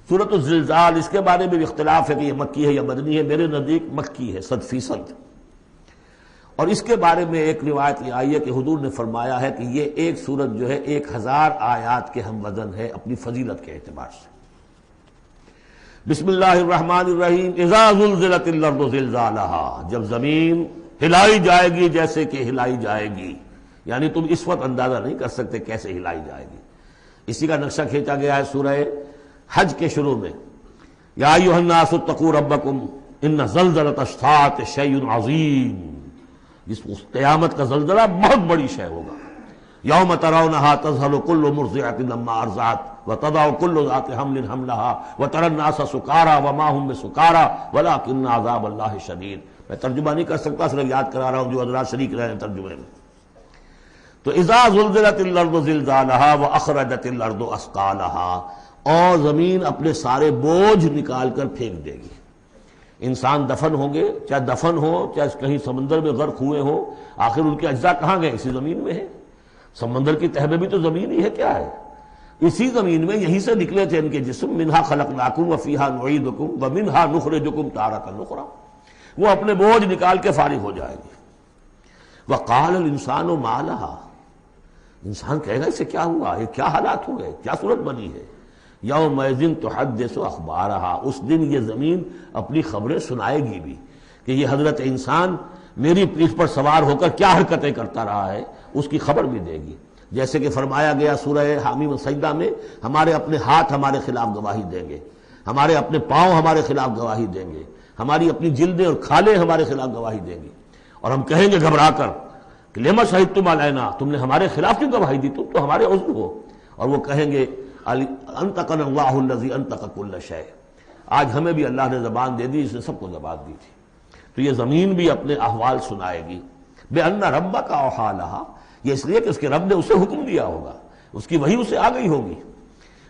سورۃ الزلزال، اس کے بارے میں بھی اختلاف ہے کہ یہ مکی ہے یا مدنی ہے، میرے نزدیک مکی ہے 100%۔ اور اس کے بارے میں ایک روایت یہ آئی ہے کہ حضور نے فرمایا ہے کہ یہ ایک سورت جو ہے 1000 آیات کے ہم وزن ہے اپنی فضیلت کے اعتبار سے۔ بسم اللہ الرحمن الرحیم، اذا زلزلت الارض زلزالہا، جب زمین ہلائی جائے گی جیسے کہ ہلائی جائے گی، یعنی تم اس وقت اندازہ نہیں کر سکتے کیسے ہلائی جائے گی۔ اسی کا نقشہ کھینچا گیا ہے سورہ حج کے شروع میں، یا ایھا الناس اتقوا ربکم ان زلزلۃ الساعۃ شیء عظیم، اس قیامت کا زلزلہ بہت بڑی شے ہوگا۔ یوم ترونھا تذہل کل مرضعۃ عما ارضعت وتضع کل ذات حمل حملها وتری الناس سکارى وما هم بسکارى ولکن عذاب اللہ شدید۔ میں ترجمہ نہیں کر سکتا، صرف یاد کرا رہا ہوں جو حضرات شریک رہے ہیں ترجمے میں۔ تو اذا زلزلت الارض زلزالها واخرجت الارض اثقالها، اور زمین اپنے سارے بوجھ نکال کر پھینک دے گی۔ انسان دفن ہوں گے، چاہے دفن ہو چاہے کہیں سمندر میں غرق ہوئے ہو، آخر ان کے اجزاء کہاں گئے؟ اسی زمین میں ہے۔ سمندر کی تہہ میں بھی تو زمین ہی ہے، کیا ہے؟ اسی زمین میں یہیں سے نکلے تھے ان کے جسم، منہا خلقناکم وفیہا نعیدکم ومنہا نخرجکم تارۃ اخری۔ وہ اپنے بوجھ نکال کے فارغ ہو جائے گی۔ وقال الانسان ما لها، انسان کہے گا اسے کیا ہوا، یہ کیا حالات ہو گئے، کیا صورت بنی ہے۔ یومئذ تحدث اخبارہا، اس دن یہ زمین اپنی خبریں سنائے گی بھی کہ یہ حضرت انسان میری پیٹھ پر سوار ہو کر کیا حرکتیں کرتا رہا ہے، اس کی خبر بھی دے گی۔ جیسے کہ فرمایا گیا سورہ حامیم السجدہ میں، ہمارے اپنے ہاتھ ہمارے خلاف گواہی دیں گے، ہمارے اپنے پاؤں ہمارے خلاف گواہی دیں گے، ہماری اپنی جلدیں اور کھالیں ہمارے خلاف گواہی دیں گی، اور ہم کہیں گے گھبرا کر کہ لما شہدتم علینا، تم نے ہمارے خلاف کیوں گواہی دی، تم تو ہمارے عضو ہو۔ اور وہ کہیں گے انطقنا اللہ الذی انطق کل شیء، آج ہمیں بھی اللہ نے زبان دے دی، اس نے سب کو زبان دی تھی۔ تو یہ زمین بھی اپنے احوال سنائے گی۔ بِأَنَّ رَبَّكَ أَوْحَىٰ لَهَا، یہ اس لیے کہ اس کے رب نے اسے حکم دیا ہوگا، اس کی وحی اسے آ گئی ہوگی۔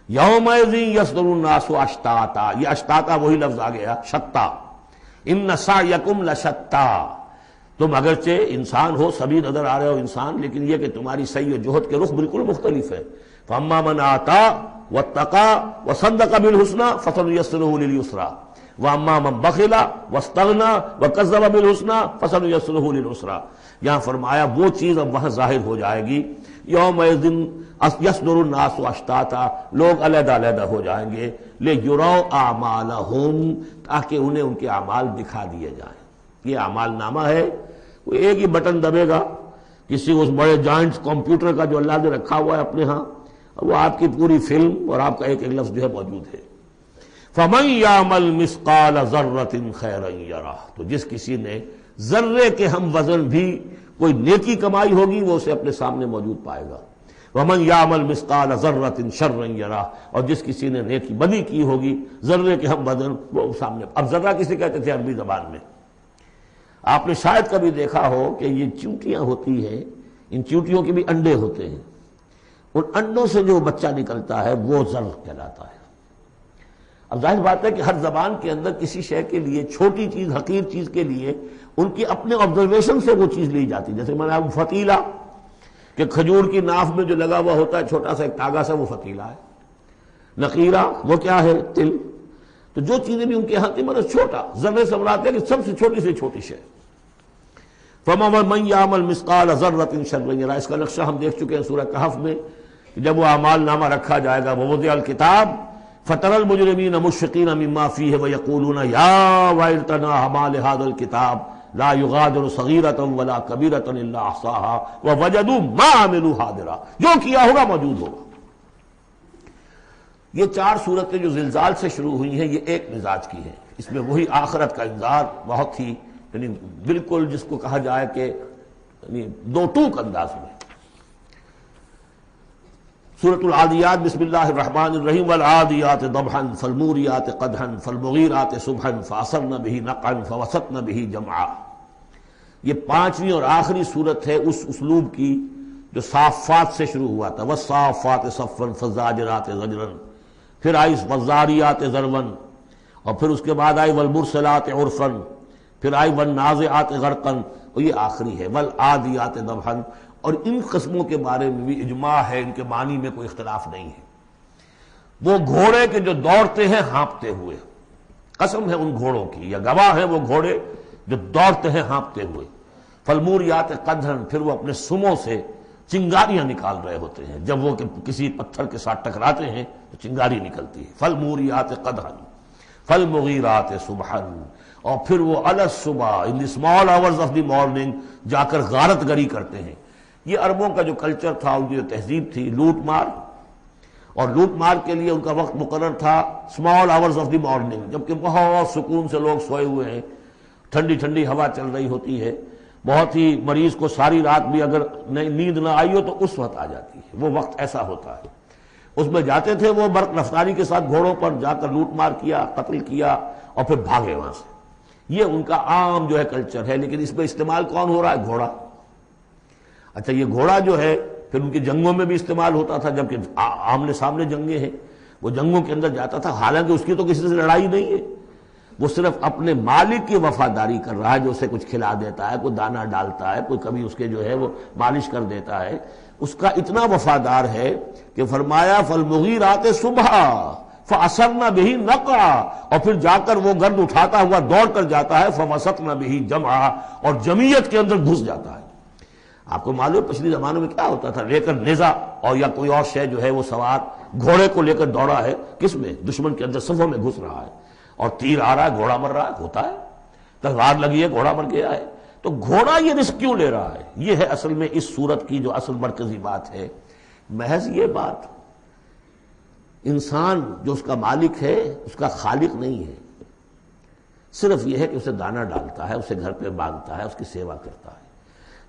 یومئذ یصدر الناس اشتاتا، یہ اشتاتا وہی لفظ آ گیا شتا، ان سعیکم لشتا، تم اگرچہ انسان ہو، سبھی نظر آ رہے ہو انسان، لیکن یہ کہ تمہاری سعی و جہد کے رخ بالکل مختلف ہے۔ فاما من آتا واتقى وصدق بالحسنى فسنيسره لليسرى واما من بخل واستغنى وكذب بالحسنى فسنيسره للعسرى۔ یہاں فرمایا وہ چیز اب وہاں ظاہر ہو جائے گی، یومئذ یصدر الناس اشتاتا، لوگ علیحدہ علیحدہ ہو جائیں گے، لیروا اعمالهم، تاکہ انہیں ان کے اعمال دکھا دیے جائیں۔ یہ اعمال نامہ ہے، وہ ایک ہی بٹن دبے گا کسی اس بڑے جائنٹ کمپیوٹر کا جو اللہ نے رکھا ہوا ہے اپنے ہاں، وہ آپ کی پوری فلم اور آپ کا ایک ایک لفظ جو ہے موجود ہے۔ فَمَن يَعْمَلْ مِثْقَالَ ذَرَّةٍ خَيْرًا يَرَهُ، تو جس کسی نے ذرے کے ہم وزن بھی کوئی نیکی کمائی ہوگی وہ اسے اپنے سامنے موجود پائے گا۔ وَمَن يَعْمَلْ مِثْقَالَ ذَرَّةٍ شَرًّا يَرَهُ، اور جس کسی نے نیکی بدی کی ہوگی ذرے کے ہم وزن وہ سامنے۔ اب ذرہ کسی کہتے تھے عربی زبان میں، آپ نے شاید کبھی دیکھا ہو کہ یہ چیونٹیاں ہوتی ہیں، ان چیونٹیوں کے بھی انڈے ہوتے ہیں، ان انڈوں سے جو بچہ نکلتا ہے وہ ذر کہلاتا ہے۔ اب ظاہر بات ہے کہ ہر زبان کے اندر کسی شے کے لیے، چھوٹی چیز حقیر چیز کے لیے ان کی اپنے آبزرویشن سے وہ چیز لی جاتی، جیسے میں نے آپ فتیلہ کہ کھجور کی ناف میں جو لگا ہوا ہوتا ہے چھوٹا سا ایک تاگا سا، وہ فتیلہ ہے۔ نقیرہ وہ کیا ہے، تل۔ تو جو چیزیں بھی ان کے ہاں تھی مگر چھوٹا، ذرے سے مراد ہے کہ سب سے چھوٹی سے چھوٹی شے۔ فَمَن يَعْمَلْ مِثْقَالَ ذَرَّةٍ شَرًّا يَرَهُ، اس کا نقشہ ہم دیکھ چکے ہیں سورہ کہف میں، جب وہ اعمال نامہ رکھا جائے گا، وَوُضِعَ الْكِتَابُ فَتَرَى الْمُجْرِمِينَ مُشْفِقِينَ مِمَّا فِيهِ وَيَقُولُونَ يَا وَيْلَتَنَا مَا لِهَذَا الْكِتَابِ لَا يُغَادِرُ صَغِيرَةً وَلَا كَبِيرَةً إِلَّا أَحْصَاهَا وَوَجَدُوا مَا عَمِلُوا حَاضِرًا، جو کیا ہوگا موجود ہوگا۔ یہ چار صورتیں جو زلزال سے شروع ہوئی ہیں یہ ایک مزاج کی ہیں، اس میں وہی آخرت کا انذار بہت ہی یعنی بالکل جس کو کہا جائے کہ یعنی دو ٹوک انداز میں۔ سورۃ العادیات، بسم اللہ الرحمن الرحیم، والعادیات ضبحا فالموریات قدحا فالمغیرات صبحا فاثرن به نقعا فوسطن به جمعا۔ یہ پانچویں اور آخری صورت ہے اس اسلوب کی جو صافات سے شروع ہوا تھا، والصافات صفا فالزاجرات زجرا، پھر آئی والذاریات ذروا، اور پھر اس کے بعد آئی والمرسلات عرفا، پھر آئی والنازعات غرقا، اور یہ آخری ہے والعادیات ضبحا۔ اور ان قسموں کے بارے میں بھی اجماع ہے، ان کے معنی میں کوئی اختلاف نہیں ہے۔ وہ گھوڑے کے جو دوڑتے ہیں ہانپتے ہوئے، قسم ہے ان گھوڑوں کی، یا گواہ ہیں وہ گھوڑے جو دوڑتے ہیں ہانپتے ہوئے۔ فالموریات قدحا، پھر وہ اپنے سموں سے چنگاریاں نکال رہے ہوتے ہیں، جب وہ کسی پتھر کے ساتھ ٹکراتے ہیں تو چنگاری نکلتی ہے۔ فالموریات قدحا فالمغیرات صبحا، اور پھر وہ الصبح in the small hours of the morning جا کر غارت گری کرتے ہیں۔ یہ عربوں کا جو کلچر تھا، ان کی جو تہذیب تھی، لوٹ مار، اور لوٹ مار کے لیے ان کا وقت مقرر تھا small hours of the morning, جبکہ بہت سکون سے لوگ سوئے ہوئے ہیں، ٹھنڈی ٹھنڈی ہوا چل رہی ہوتی ہے، بہت ہی مریض کو ساری رات بھی اگر نیند نہ آئی ہو تو اس وقت آ جاتی ہے، وہ وقت ایسا ہوتا ہے۔ اس میں جاتے تھے وہ برق رفتاری کے ساتھ گھوڑوں پر جا کر لوٹ مار کیا، قتل کیا، اور پھر بھاگے وہاں سے۔ یہ ان کا عام جو ہے کلچر ہے، لیکن اس میں استعمال کون ہو رہا ہے؟ گھوڑا۔ اچھا، یہ گھوڑا جو ہے پھر ان کی جنگوں میں بھی استعمال ہوتا تھا، جبکہ آمنے سامنے جنگیں ہیں، وہ جنگوں کے اندر جاتا تھا، حالانکہ اس کی تو کسی سے لڑائی نہیں ہے، وہ صرف اپنے مالک کی وفاداری کر رہا ہے، جو اسے کچھ کھلا دیتا ہے، کوئی دانہ ڈالتا ہے، کوئی کبھی اس کے جو ہے وہ مالش کر دیتا ہے، اس کا اتنا وفادار ہے کہ فرمایا فالمغیرات صبح، فَأَثَرْنَ بِهِ نَقْعًا، اور پھر جا کر وہ گرد اٹھاتا ہوا دوڑ کر جاتا ہے، فَوَسَطْنَ بِهِ جَمْعًا، اور جمعیت کے اندر گھس جاتا ہے۔ آپ کو معلوم پچھلی زمانوں میں کیا ہوتا تھا، لے کر نیزہ اور یا کوئی اور شے جو ہے وہ سوار گھوڑے کو لے کر دوڑا ہے، کس میں؟ دشمن کے اندر صفوں میں گھس رہا ہے، اور تیر آ رہا ہے، گھوڑا مر رہا ہے، ہوتا ہے، تلوار لگی ہے، گھوڑا مر گیا ہے۔ تو گھوڑا یہ رسک کیوں لے رہا ہے؟ یہ ہے اصل میں اس صورت کی جو اصل مرکزی بات ہے، محض یہ بات، انسان جو اس کا مالک ہے اس کا خالق نہیں ہے، صرف یہ ہے کہ اسے دانہ ڈالتا ہے، اسے گھر پہ باندھتا ہے، اس کی سیوا کرتا ہے۔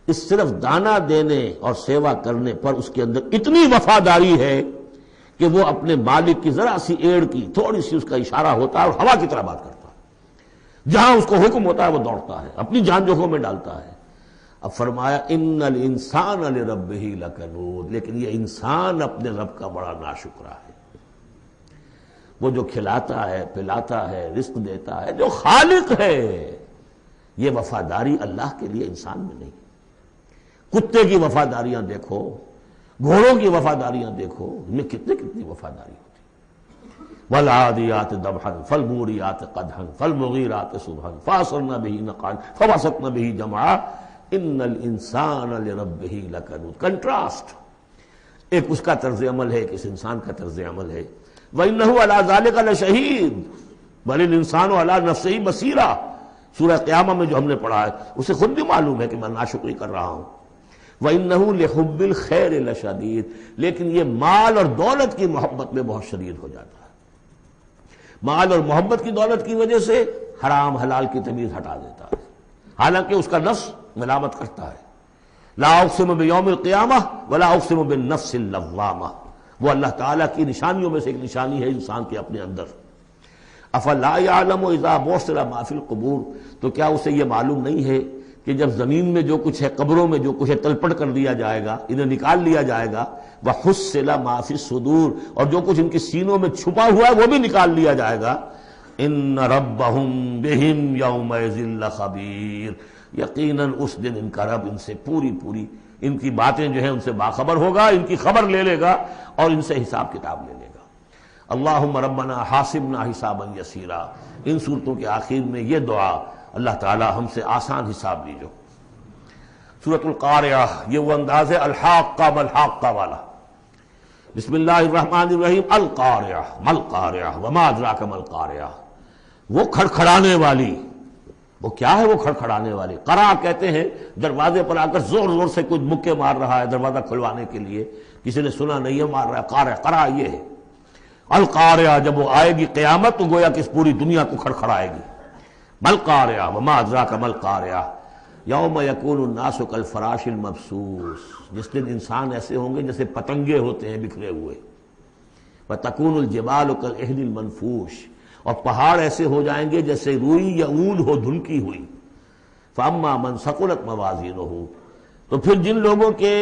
اس صرف دانہ دینے اور سیوا کرنے پر اس کے اندر اتنی وفاداری ہے کہ وہ اپنے مالک کی ذرا سی ایڑ کی تھوڑی سی اس کا اشارہ ہوتا ہے اور ہوا کی طرح بات کرتا ہے، جہاں اس کو حکم ہوتا ہے وہ دوڑتا ہے، اپنی جان جوکھوں میں ڈالتا ہے۔ اب فرمایا ان الانسان لربہ لکنود، لیکن یہ انسان اپنے رب کا بڑا ناشکرا ہے۔ وہ جو کھلاتا ہے، پلاتا ہے، رزق دیتا ہے، جو خالق ہے، یہ وفاداری اللہ کے لیے انسان میں نہیں۔ کتے کی وفاداریاں دیکھو، گھوڑوں کی وفاداریاں دیکھو، ان میں کتنی وفاداری ہوتی۔ والعادیات ضبحا فالموریات قدحا فالمغیرات صبحا فاثرن به نقعا فوسطن به جمعا ان الانسان لربہ لکنود۔ کنٹراسٹ، ایک اس کا طرز عمل ہے، ایک اس انسان کا طرز عمل ہے۔ وَإِنَّهُ عَلَىٰ ذَلِكَ لَشَهِيدٌ بَلِ الْإِنسَانُ عَلَىٰ نَفْسِهِ بَصِيرًا، سورہ قیامہ میں جو ہم نے پڑھا ہے اسے خود بھی معلوم ہے کہ میں ناشکری کر رہا ہوں۔ وَإِنَّهُ لِحُبِّ الْخَيْرِ لَشَدِيدٌ، لیکن یہ مال اور دولت کی محبت میں بہت شدید ہو جاتا ہے، مال اور محبت کی دولت کی وجہ سے حرام حلال کی تمیز ہٹا دیتا ہے، حالانکہ اس کا نفس ملامت کرتا ہے۔ لا اقسم بیوم القیامہ ولا اقسم بالنفس اللوامہ، وہ اللہ تعالیٰ کی نشانیوں میں سے ایک نشانی ہے انسان کے اپنے اندر۔ افلا یعلم اذا بعثر ما فی القبور، تو کیا اسے یہ معلوم نہیں ہے کہ جب زمین میں جو کچھ ہے، قبروں میں جو کچھ ہے، تلپٹ کر دیا جائے گا، انہیں نکال لیا جائے گا، وحصل ما فی الصدور، اور جو کچھ ان کے سینوں میں چھپا ہوا ہے وہ بھی نکال لیا جائے گا۔ ان ربہم بہم یومئذ لخبیر، یقیناً اس دن ان کا رب ان سے پوری ان کی باتیں جو ہیں ان سے باخبر ہوگا، ان کی خبر لے لے گا اور ان سے حساب کتاب لے لے گا۔ اللہم ربنا حاسبنا حسابا یسیرا، ان صورتوں کے آخر میں یہ دعا، اللہ تعالی ہم سے آسان حساب لیجو۔ سورۃ القاریہ، یہ وہ انداز ہے الحاقہ مالحاقہ والا۔ بسم اللہ الرحمن الرحیم، القاریہ مالقاریہ وما ادراک مالقاریہ، وہ کھڑکھڑانے والی، وہ کیا ہے وہ کھڑکھڑانے والی؟ قرع کہتے ہیں دروازے پر آ کر زور زور سے کوئی مکے مار رہا ہے دروازہ کھلوانے کے لیے، کسی نے سنا نہیں ہے، مار رہا ہے، قارع، قرع یہ ہے۔ القاریہ، جب وہ آئے گی قیامت تو گویا کہ اس پوری دنیا کو کھڑکھڑائے گی۔ مالقاریہ وما ادراک مالقاریہ یوم یکون الناس کالفراش المبثوث، جس دن انسان ایسے ہوں گے جیسے پتنگے ہوتے ہیں بکھرے ہوئے۔ وتکون الجبال کالعہن المنفوش، اور پہاڑ ایسے ہو جائیں گے جیسے روئی یا اون ہو دھنکی ہوئی۔ فاما من ثقلت موازینہ، تو پھر جن لوگوں کے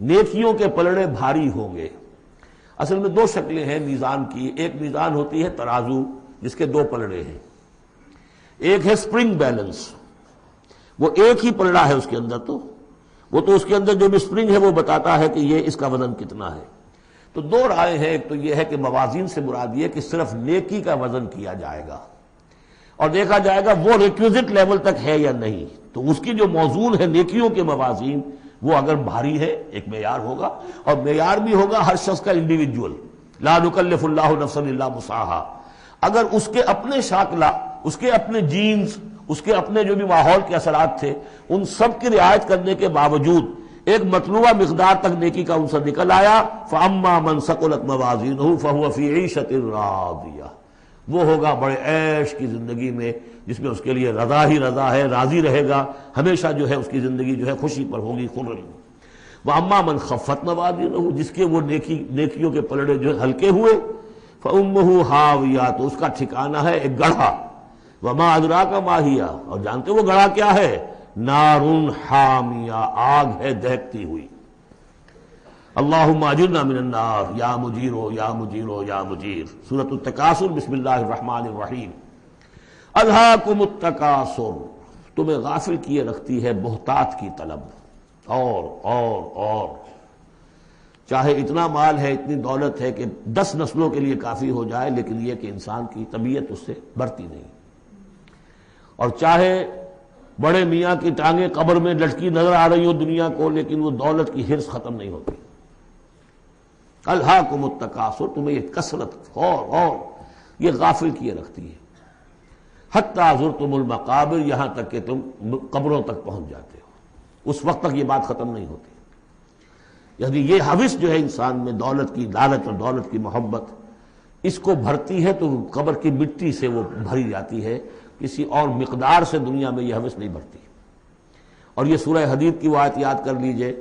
نیکیوں کے پلڑے بھاری ہوں گے۔ اصل میں دو شکلیں ہیں میزان کی، ایک میزان ہوتی ہے ترازو جس کے دو پلڑے ہیں، ایک ہے سپرنگ بیلنس، وہ ایک ہی پلڑا ہے اس کے اندر، تو وہ تو اس کے اندر جو بھی سپرنگ ہے وہ بتاتا ہے کہ یہ اس کا وزن کتنا ہے۔ تو دو رائے ہیں، ایک تو یہ ہے کہ موازین سے مراد یہ کہ صرف نیکی کا وزن کیا جائے گا اور دیکھا جائے گا وہ ریکویزٹ لیول تک ہے یا نہیں، تو اس کی جو موزون ہے نیکیوں کے موازین، وہ اگر بھاری ہے ایک معیار ہوگا، اور معیار بھی ہوگا ہر شخص کا انڈیویجول، لا نکلف اللہ نفسا الا وسعہا۔ اگر اس کے اپنے شاکلہ، اس کے اپنے جینز، اس کے اپنے جو بھی ماحول کے اثرات تھے، ان سب کی رعایت کرنے کے باوجود ایک مطلوبہ مقدار تک نیکی کا عنصر نکل آیا، فاما من ثقلت موازینہ فہو فی عیشۃ راضیہ، وہ ہوگا بڑے عیش کی زندگی میں جس میں اس کے لیے رضا ہی رضا ہے، راضی رہے گا، ہمیشہ جو ہے اس کی زندگی جو ہے خوشی پر ہوگی، خرم۔ واما من خفت موازینہ، جس کے وہ نیکیوں کے پلڑے جو ہلکے ہوئے، فامہ ہاویہ، تو اس کا ٹھکانہ ہے ایک گڑھا، وما ادراک ما ہی، اور جانتے وہ گڑھا کیا ہے؟ نار حامیہ، آگ ہے دہکتی ہوئی۔ اللہم اجرنا من النار یا مجیرو یا مجیرو یا مجیر۔ سورۃ التکاثر، بسم اللہ الرحمن الرحیم۔ الہاکم التکاثر، تمہیں غافل کیے رکھتی ہے بہتات کی طلب، اور چاہے اتنا مال ہے، اتنی دولت ہے کہ 10 نسلوں کے لیے کافی ہو جائے، لیکن یہ کہ انسان کی طبیعت اس سے بڑھتی نہیں، اور چاہے بڑے میاں کی ٹانگیں قبر میں لٹکی نظر آ رہی ہو دنیا کو، لیکن وہ دولت کی حرص ختم نہیں ہوتی۔ الہاکم التکاثر، تمہیں یہ کثرت اور یہ غافل کیے رکھتی ہے، حتی زرتم المقابر، یہاں تک کہ تم قبروں تک پہنچ جاتے ہو، اس وقت تک یہ بات ختم نہیں ہوتی۔ یعنی یہ حوث جو ہے انسان میں، دولت کی لالچ اور دولت کی محبت، اس کو بھرتی ہے تو قبر کی مٹی سے وہ بھری جاتی ہے، کسی اور مقدار سے دنیا میں یہ حوث نہیں بھرتی۔ اور یہ سورہ حدید کی وہ آیت یاد کر لیجئے،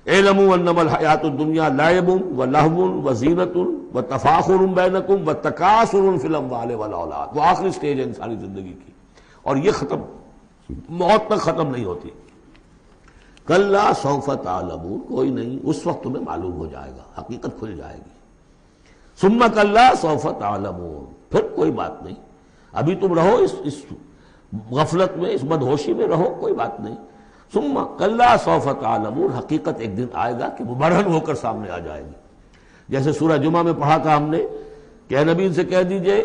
اعلموا انما الحیات الدنیا لعب ولہو وزینۃ وتفاخر بینکم وتکاثر فی الاموال والاولاد، وہ آخری سٹیج ہے انسانی زندگی کی، اور یہ ختم موت تک ختم نہیں ہوتی۔ کلا سوف تعلمون، کوئی نہیں، اس وقت تمہیں معلوم ہو جائے گا، حقیقت کھل جائے گی۔ ثم کلا سوف تعلمون، پھر کوئی بات نہیں، ابھی تم رہو اس غفلت میں، اس بدہوشی میں رہو، کوئی بات نہیں۔ ثم کلا سوف تعلمون، حقیقت ایک دن آئے گا کہ مبرہن ہو کر سامنے آ جائے گی۔ جیسے سورہ جمعہ میں پڑھا تھا ہم نے کہ اے نبی سے کہہ دیجئے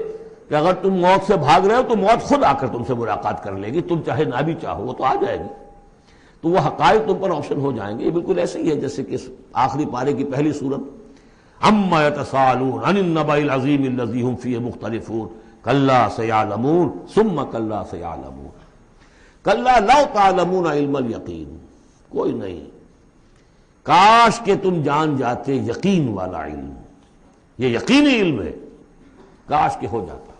کہ اگر تم موت سے بھاگ رہے ہو تو موت خود آ کر تم سے ملاقات کر لے گی، تم چاہے نہ بھی چاہو وہ تو آ جائے گی، تو وہ حقائق تم پر آپشن ہو جائیں گے۔ یہ بالکل ایسے ہی ہے جیسے کہ آخری پارے کی پہلی سورت، عما یتساءلون عن النبأ العظیم الذی هم فیہ مختلفون کلا سیعلمون ثم کلا سیعلمون کلا لو تعلمون علم الیقین، کوئی نہیں، کاش کہ تم جان جاتے یقین والا علم، یہ یقینی علم ہے، کاش کہ ہو جاتا۔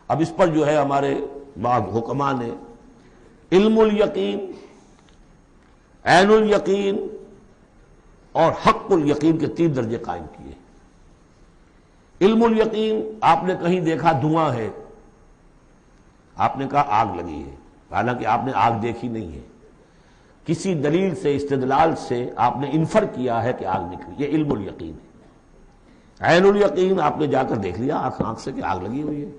اب اس پر جو ہے ہمارے بعض حکماء نے علم الیقین، عین الیقین اور حق الیقین کے 3 درجے قائم کیے۔ علم الیقین، آپ نے کہیں دیکھا دھواں ہے، آپ نے کہا آگ لگی ہے، حالانکہ آپ نے آگ دیکھی نہیں ہے، کسی دلیل سے، استدلال سے آپ نے انفر کیا ہے کہ آگ نکلی، یہ علم الیقین ہے۔ عین الیقین، آپ نے جا کر دیکھ لیا آنکھ سے کہ آگ لگی ہوئی ہے،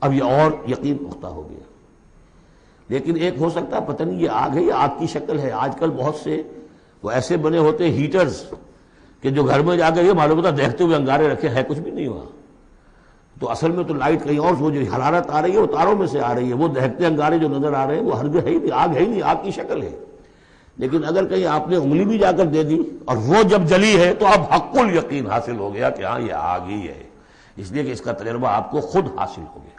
اب یہ اور یقین پختہ ہو گیا۔ لیکن ایک ہو سکتا ہے پتہ نہیں یہ آگ ہے یا آگ کی شکل ہے، آج کل بہت سے وہ ایسے بنے ہوتے ہیٹرز کہ جو گھر میں جا کر یہ معلوم ہوتا دیکھتے ہوئے انگارے رکھے، ہے کچھ بھی نہیں ہوا، تو اصل میں تو لائٹ کہیں اور، وہ جو حرارت آ رہی ہے وہ تاروں میں سے آ رہی ہے، وہ دہتے انگارے جو نظر آ رہے ہیں وہ ہرگز ہے ہی نہیں، آگ ہے ہی نہیں، آگ کی شکل ہے۔ لیکن اگر کہیں آپ نے انگلی بھی جا کر دے دی اور وہ جب جلی ہے تو اب حق الیقین حاصل ہو گیا کہ ہاں یہ آگ ہی ہے، اس لیے کہ اس کا تجربہ آپ کو خود حاصل ہو گیا۔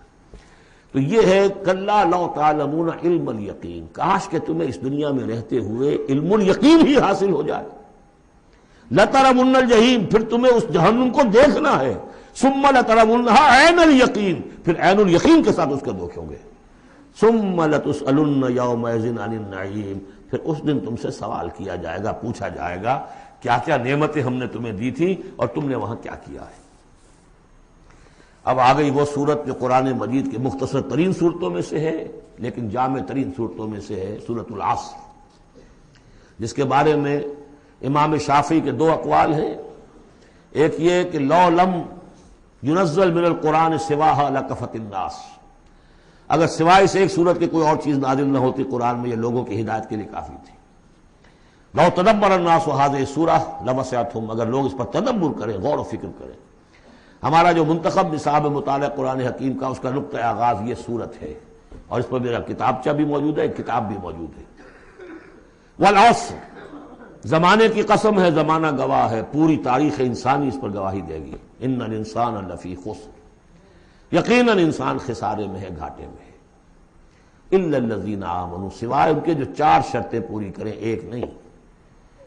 تو یہ ہے کلا لو تعلمون علم الیقین، کاش کہ تمہیں اس دنیا میں رہتے ہوئے علم الیقین ہی حاصل ہو جائے۔ لترون الجحیم، پھر تمہیں اس جہنم کو دیکھنا ہے، ثم لترونها عین الیقین، پھر عین الیقین کے ساتھ اس کے دیکھو گے، ثم لتسألن یومئذ عن النعیم، پھر اس دن تم سے سوال کیا جائے گا، پوچھا جائے گا کیا کیا نعمتیں ہم نے تمہیں دی تھی اور تم نے وہاں کیا کیا ہے۔ اب آ گئی وہ صورت جو قرآن مجید کے مختصر ترین صورتوں میں سے ہے لیکن جامع ترین صورتوں میں سے ہے، سورۃ العصر، جس کے بارے میں امام شافعی کے 2 اقوال ہیں۔ ایک یہ کہ لو لم ینزل من القرآن سواہا لکفت الناس، اگر سوائے سے ایک صورت کی کوئی اور چیز نازل نہ ہوتی قرآن میں، یہ لوگوں کی ہدایت کے لیے کافی تھی۔ لو تدبر الناس هذه السورہ لوسعتهم، اگر لوگ اس پر تدبر کریں، غور و فکر کریں۔ ہمارا جو منتخب نصاب مطالعہ قرآن حکیم کا، اس کا نقطہ آغاز یہ صورت ہے، اور اس پر میرا کتابچہ بھی موجود ہے، ایک کتاب بھی موجود ہے۔ والعصر، زمانے کی قسم ہے، زمانہ گواہ ہے، پوری تاریخ انسانی اس پر گواہی دے گی۔ ان الانسان لفی خسر، یقیناً انسان خسارے میں ہے، گھاٹے میں ہے۔ الا الذین آمنوا، سوائے ان کے جو 4 شرطیں پوری کریں، ایک نہیں،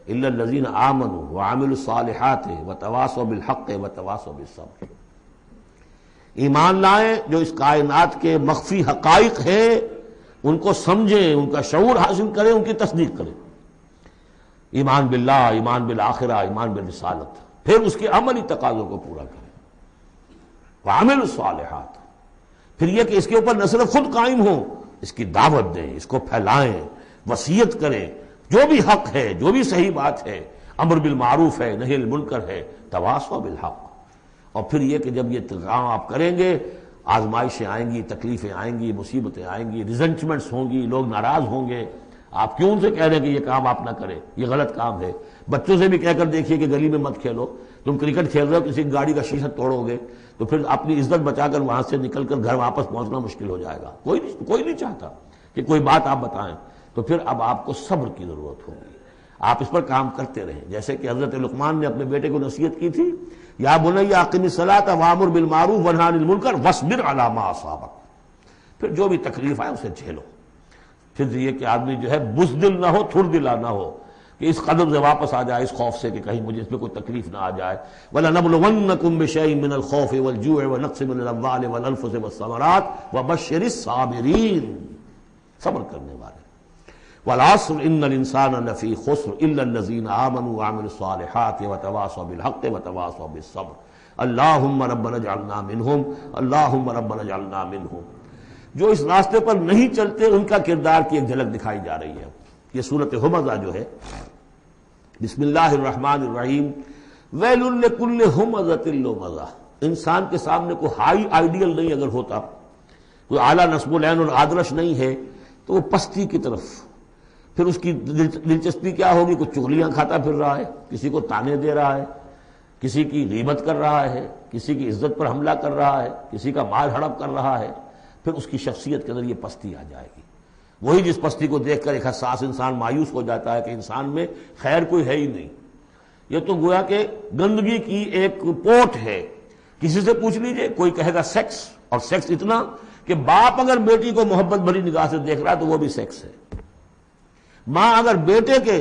الا الذین آمنوا وعملوا الصالحات وتواصوا بالحق وتواصوا بالصبر، ایمان لائیں، جو اس کائنات کے مخفی حقائق ہیں ان کو سمجھیں، ان کا شعور حاصل کریں، ان کی تصدیق کریں، ایمان باللہ، ایمان بالآخرہ، ایمان بالرسالت، پھر اس کے عملی تقاضوں کو پورا کریں۔ وعملوا الصالحات، پھر یہ کہ اس کے اوپر نہ صرف خود قائم ہوں، اس کی دعوت دیں، اس کو پھیلائیں، وصیت کریں، جو بھی حق ہے، جو بھی صحیح بات ہے، امر بالمعروف ہے، نہی عن المنکر ہے، تواصوا بالحق۔ اور پھر یہ کہ جب یہ کام آپ کریں گے، آزمائشیں آئیں گی، تکلیفیں آئیں گی، مصیبتیں آئیں گی، ریزنچمنٹس ہوں گی، لوگ ناراض ہوں گے، آپ کیوں ان سے کہہ رہے ہیں کہ یہ کام آپ نہ کریں، یہ غلط کام ہے؟ بچوں سے بھی کہہ کر دیکھیے کہ گلی میں مت کھیلو، تم کرکٹ کھیل رہے ہو کسی کی گاڑی کا شیشہ توڑو گے تو پھر اپنی عزت بچا کر وہاں سے نکل کر گھر واپس پہنچنا مشکل ہو جائے گا۔ کوئی نہیں چاہتا کہ کوئی بات آپ بتائیں، تو پھر اب آپ کو صبر کی ضرورت ہوگی، آپ اس پر کام کرتے رہیں۔ جیسے کہ حضرت لقمان نے اپنے بیٹے کو نصیحت کی تھی، یا بنی اقم الصلاۃ وامر بالمعروف وانہی عن المنکر واصبر علی ما اصابک، پھر جو بھی تکلیف آئے اسے جھیلو۔ پھر یہ کہ آدمی جو ہے بزدل نہ ہو، تھر دلا نہ ہو، کہ اس قدم سے واپس آ جائے اس خوف سے کہ کہیں مجھے اس میں کوئی تکلیف نہ آ جائے۔ وَلَنَبْلُوَنَّكُمْ بِشَيْءٍ مِّنَ الْخَوْفِ وَالْجُوعِ وَنَقْصٍ مِّنَ الْأَمْوَالِ وَالْأَنفُسِ وَالثَّمَرَاتِ وَبَشِّرِ الصَّابِرِينَ، صبر کرنے والے۔ وَالْعَصْرِ إِنَّ الْإِنسَانَ لَفِي خُسْرٍ إِلَّا الَّذِينَ آمَنُوا وَعَمِلُوا الصَّالِحَاتِ وَتَوَاصَوْا بِالْحَقِّ وَتَوَاصَوْا بِالصَّبْرِ اللهم ربنا اجعلنا منهم اللهم ربنا اجعلنا منهم۔ جو اس راستے پر نہیں چلتے ان کا کردار کی ایک جھلک دکھائی جا رہی ہے۔ یہ سورۃ ہمزہ جو ہے، بسم اللہ الرحمن الرحیم، ویل لکل ہمزۃ لمزہ، انسان کے سامنے کوئی ہائی آئیڈیل نہیں اگر ہوتا، کوئی اعلیٰ نصب العین اور آدرش نہیں ہے، تو وہ پستی کی طرف، پھر اس کی دلچسپی کیا ہوگی؟ کچھ چغلیاں کھاتا پھر رہا ہے، کسی کو تانے دے رہا ہے، کسی کی غیبت کر رہا ہے، کسی کی عزت پر حملہ کر رہا ہے، کسی کا مال ہڑپ کر رہا ہے، پھر اس کی شخصیت کے اندر یہ پستی آ جائے گی۔ وہی جس پستی کو دیکھ کر ایک حساس انسان مایوس ہو جاتا ہے کہ انسان میں خیر کوئی ہے ہی نہیں، یہ تو گویا کہ گندگی کی ایک پوٹ ہے۔ کسی سے پوچھ لیجئے، کوئی کہے گا سیکس، اور سیکس اتنا کہ باپ اگر بیٹی کو محبت بھری نگاہ سے دیکھ رہا ہے تو وہ بھی سیکس ہے، ماں اگر بیٹے کے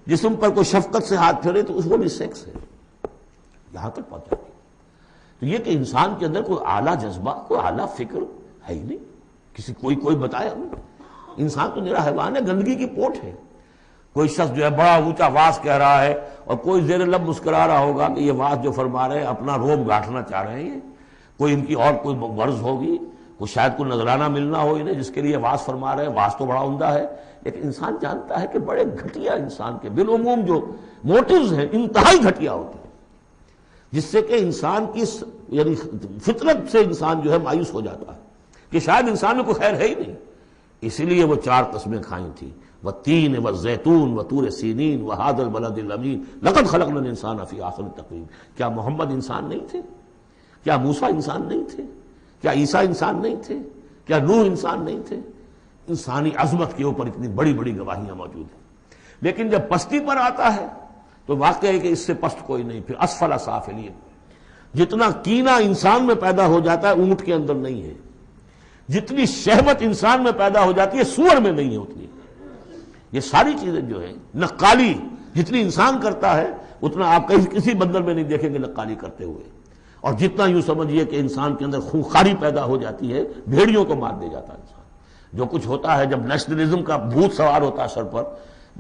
جسم پر کوئی شفقت سے ہاتھ پھیرے تو اس کو بھی سیکس ہے، یہاں تک پہنچا گیا۔ تو یہ کہ انسان کے اندر کوئی اعلیٰ جذبہ، کوئی اعلیٰ فکر ہے ہی نہیں، کسی کوئی بتایا ہمیں؟ انسان تو نرا حیوان ہے، گندگی کی پوٹ ہے۔ کوئی شخص جو ہے بڑا اونچا واز کہہ رہا ہے اور کوئی زیر لب مسکرا رہا ہوگا کہ یہ واز جو فرما رہے ہیں اپنا روب گاٹھنا چاہ رہے ہیں، یہ کوئی ان کی اور کوئی غرض ہوگی، کوئی شاید کوئی نذرانہ ملنا ہو انہیں جس کے لیے واز فرما رہے ہیں۔ واز تو بڑا عمدہ ہے، لیکن انسان جانتا ہے کہ بڑے گھٹیا انسان کے بالعموم جو موٹیوز ہیں انتہائی گھٹیا ہوتے ہیں، جس سے کہ انسان کی یعنی فطرت سے انسان جو ہے مایوس ہو جاتا ہے کہ شاید انسان میں کوئی خیر ہے ہی نہیں۔ اسی لیے وہ 4 قسمیں کھائیں تھیں، والتین والزیتون وطور سینین وہذا البلد الامین لقد خلقنا الانسان فی احسن تقویم۔ کیا محمد انسان نہیں تھے؟ کیا موسیٰ انسان نہیں تھے؟ کیا عیسیٰ انسان نہیں تھے؟ کیا نوح انسان نہیں تھے؟ انسانی عظمت کے اوپر اتنی بڑی بڑی گواہیاں موجود ہیں، لیکن جب پستی پر آتا ہے تو واقع ہے کہ اس سے پست کوئی نہیں۔ پھر اسفل سافلین، جتنا کینہ انسان میں پیدا ہو جاتا ہے اونٹ کے اندر نہیں ہے، جتنی شہوت انسان میں پیدا ہو جاتی ہے سور میں نہیں ہے اتنی۔ یہ ساری چیزیں جو ہیں، نقالی جتنی انسان کرتا ہے اتنا آپ کسی بندر میں نہیں دیکھیں گے نقالی کرتے ہوئے، اور جتنا یوں سمجھیے کہ انسان کے اندر خونخواری پیدا ہو جاتی ہے، بھیڑیوں کو مار دے جاتا ہے انسان۔ جو کچھ ہوتا ہے جب نیشنلزم کا بھوت سوار ہوتا ہے سر پر،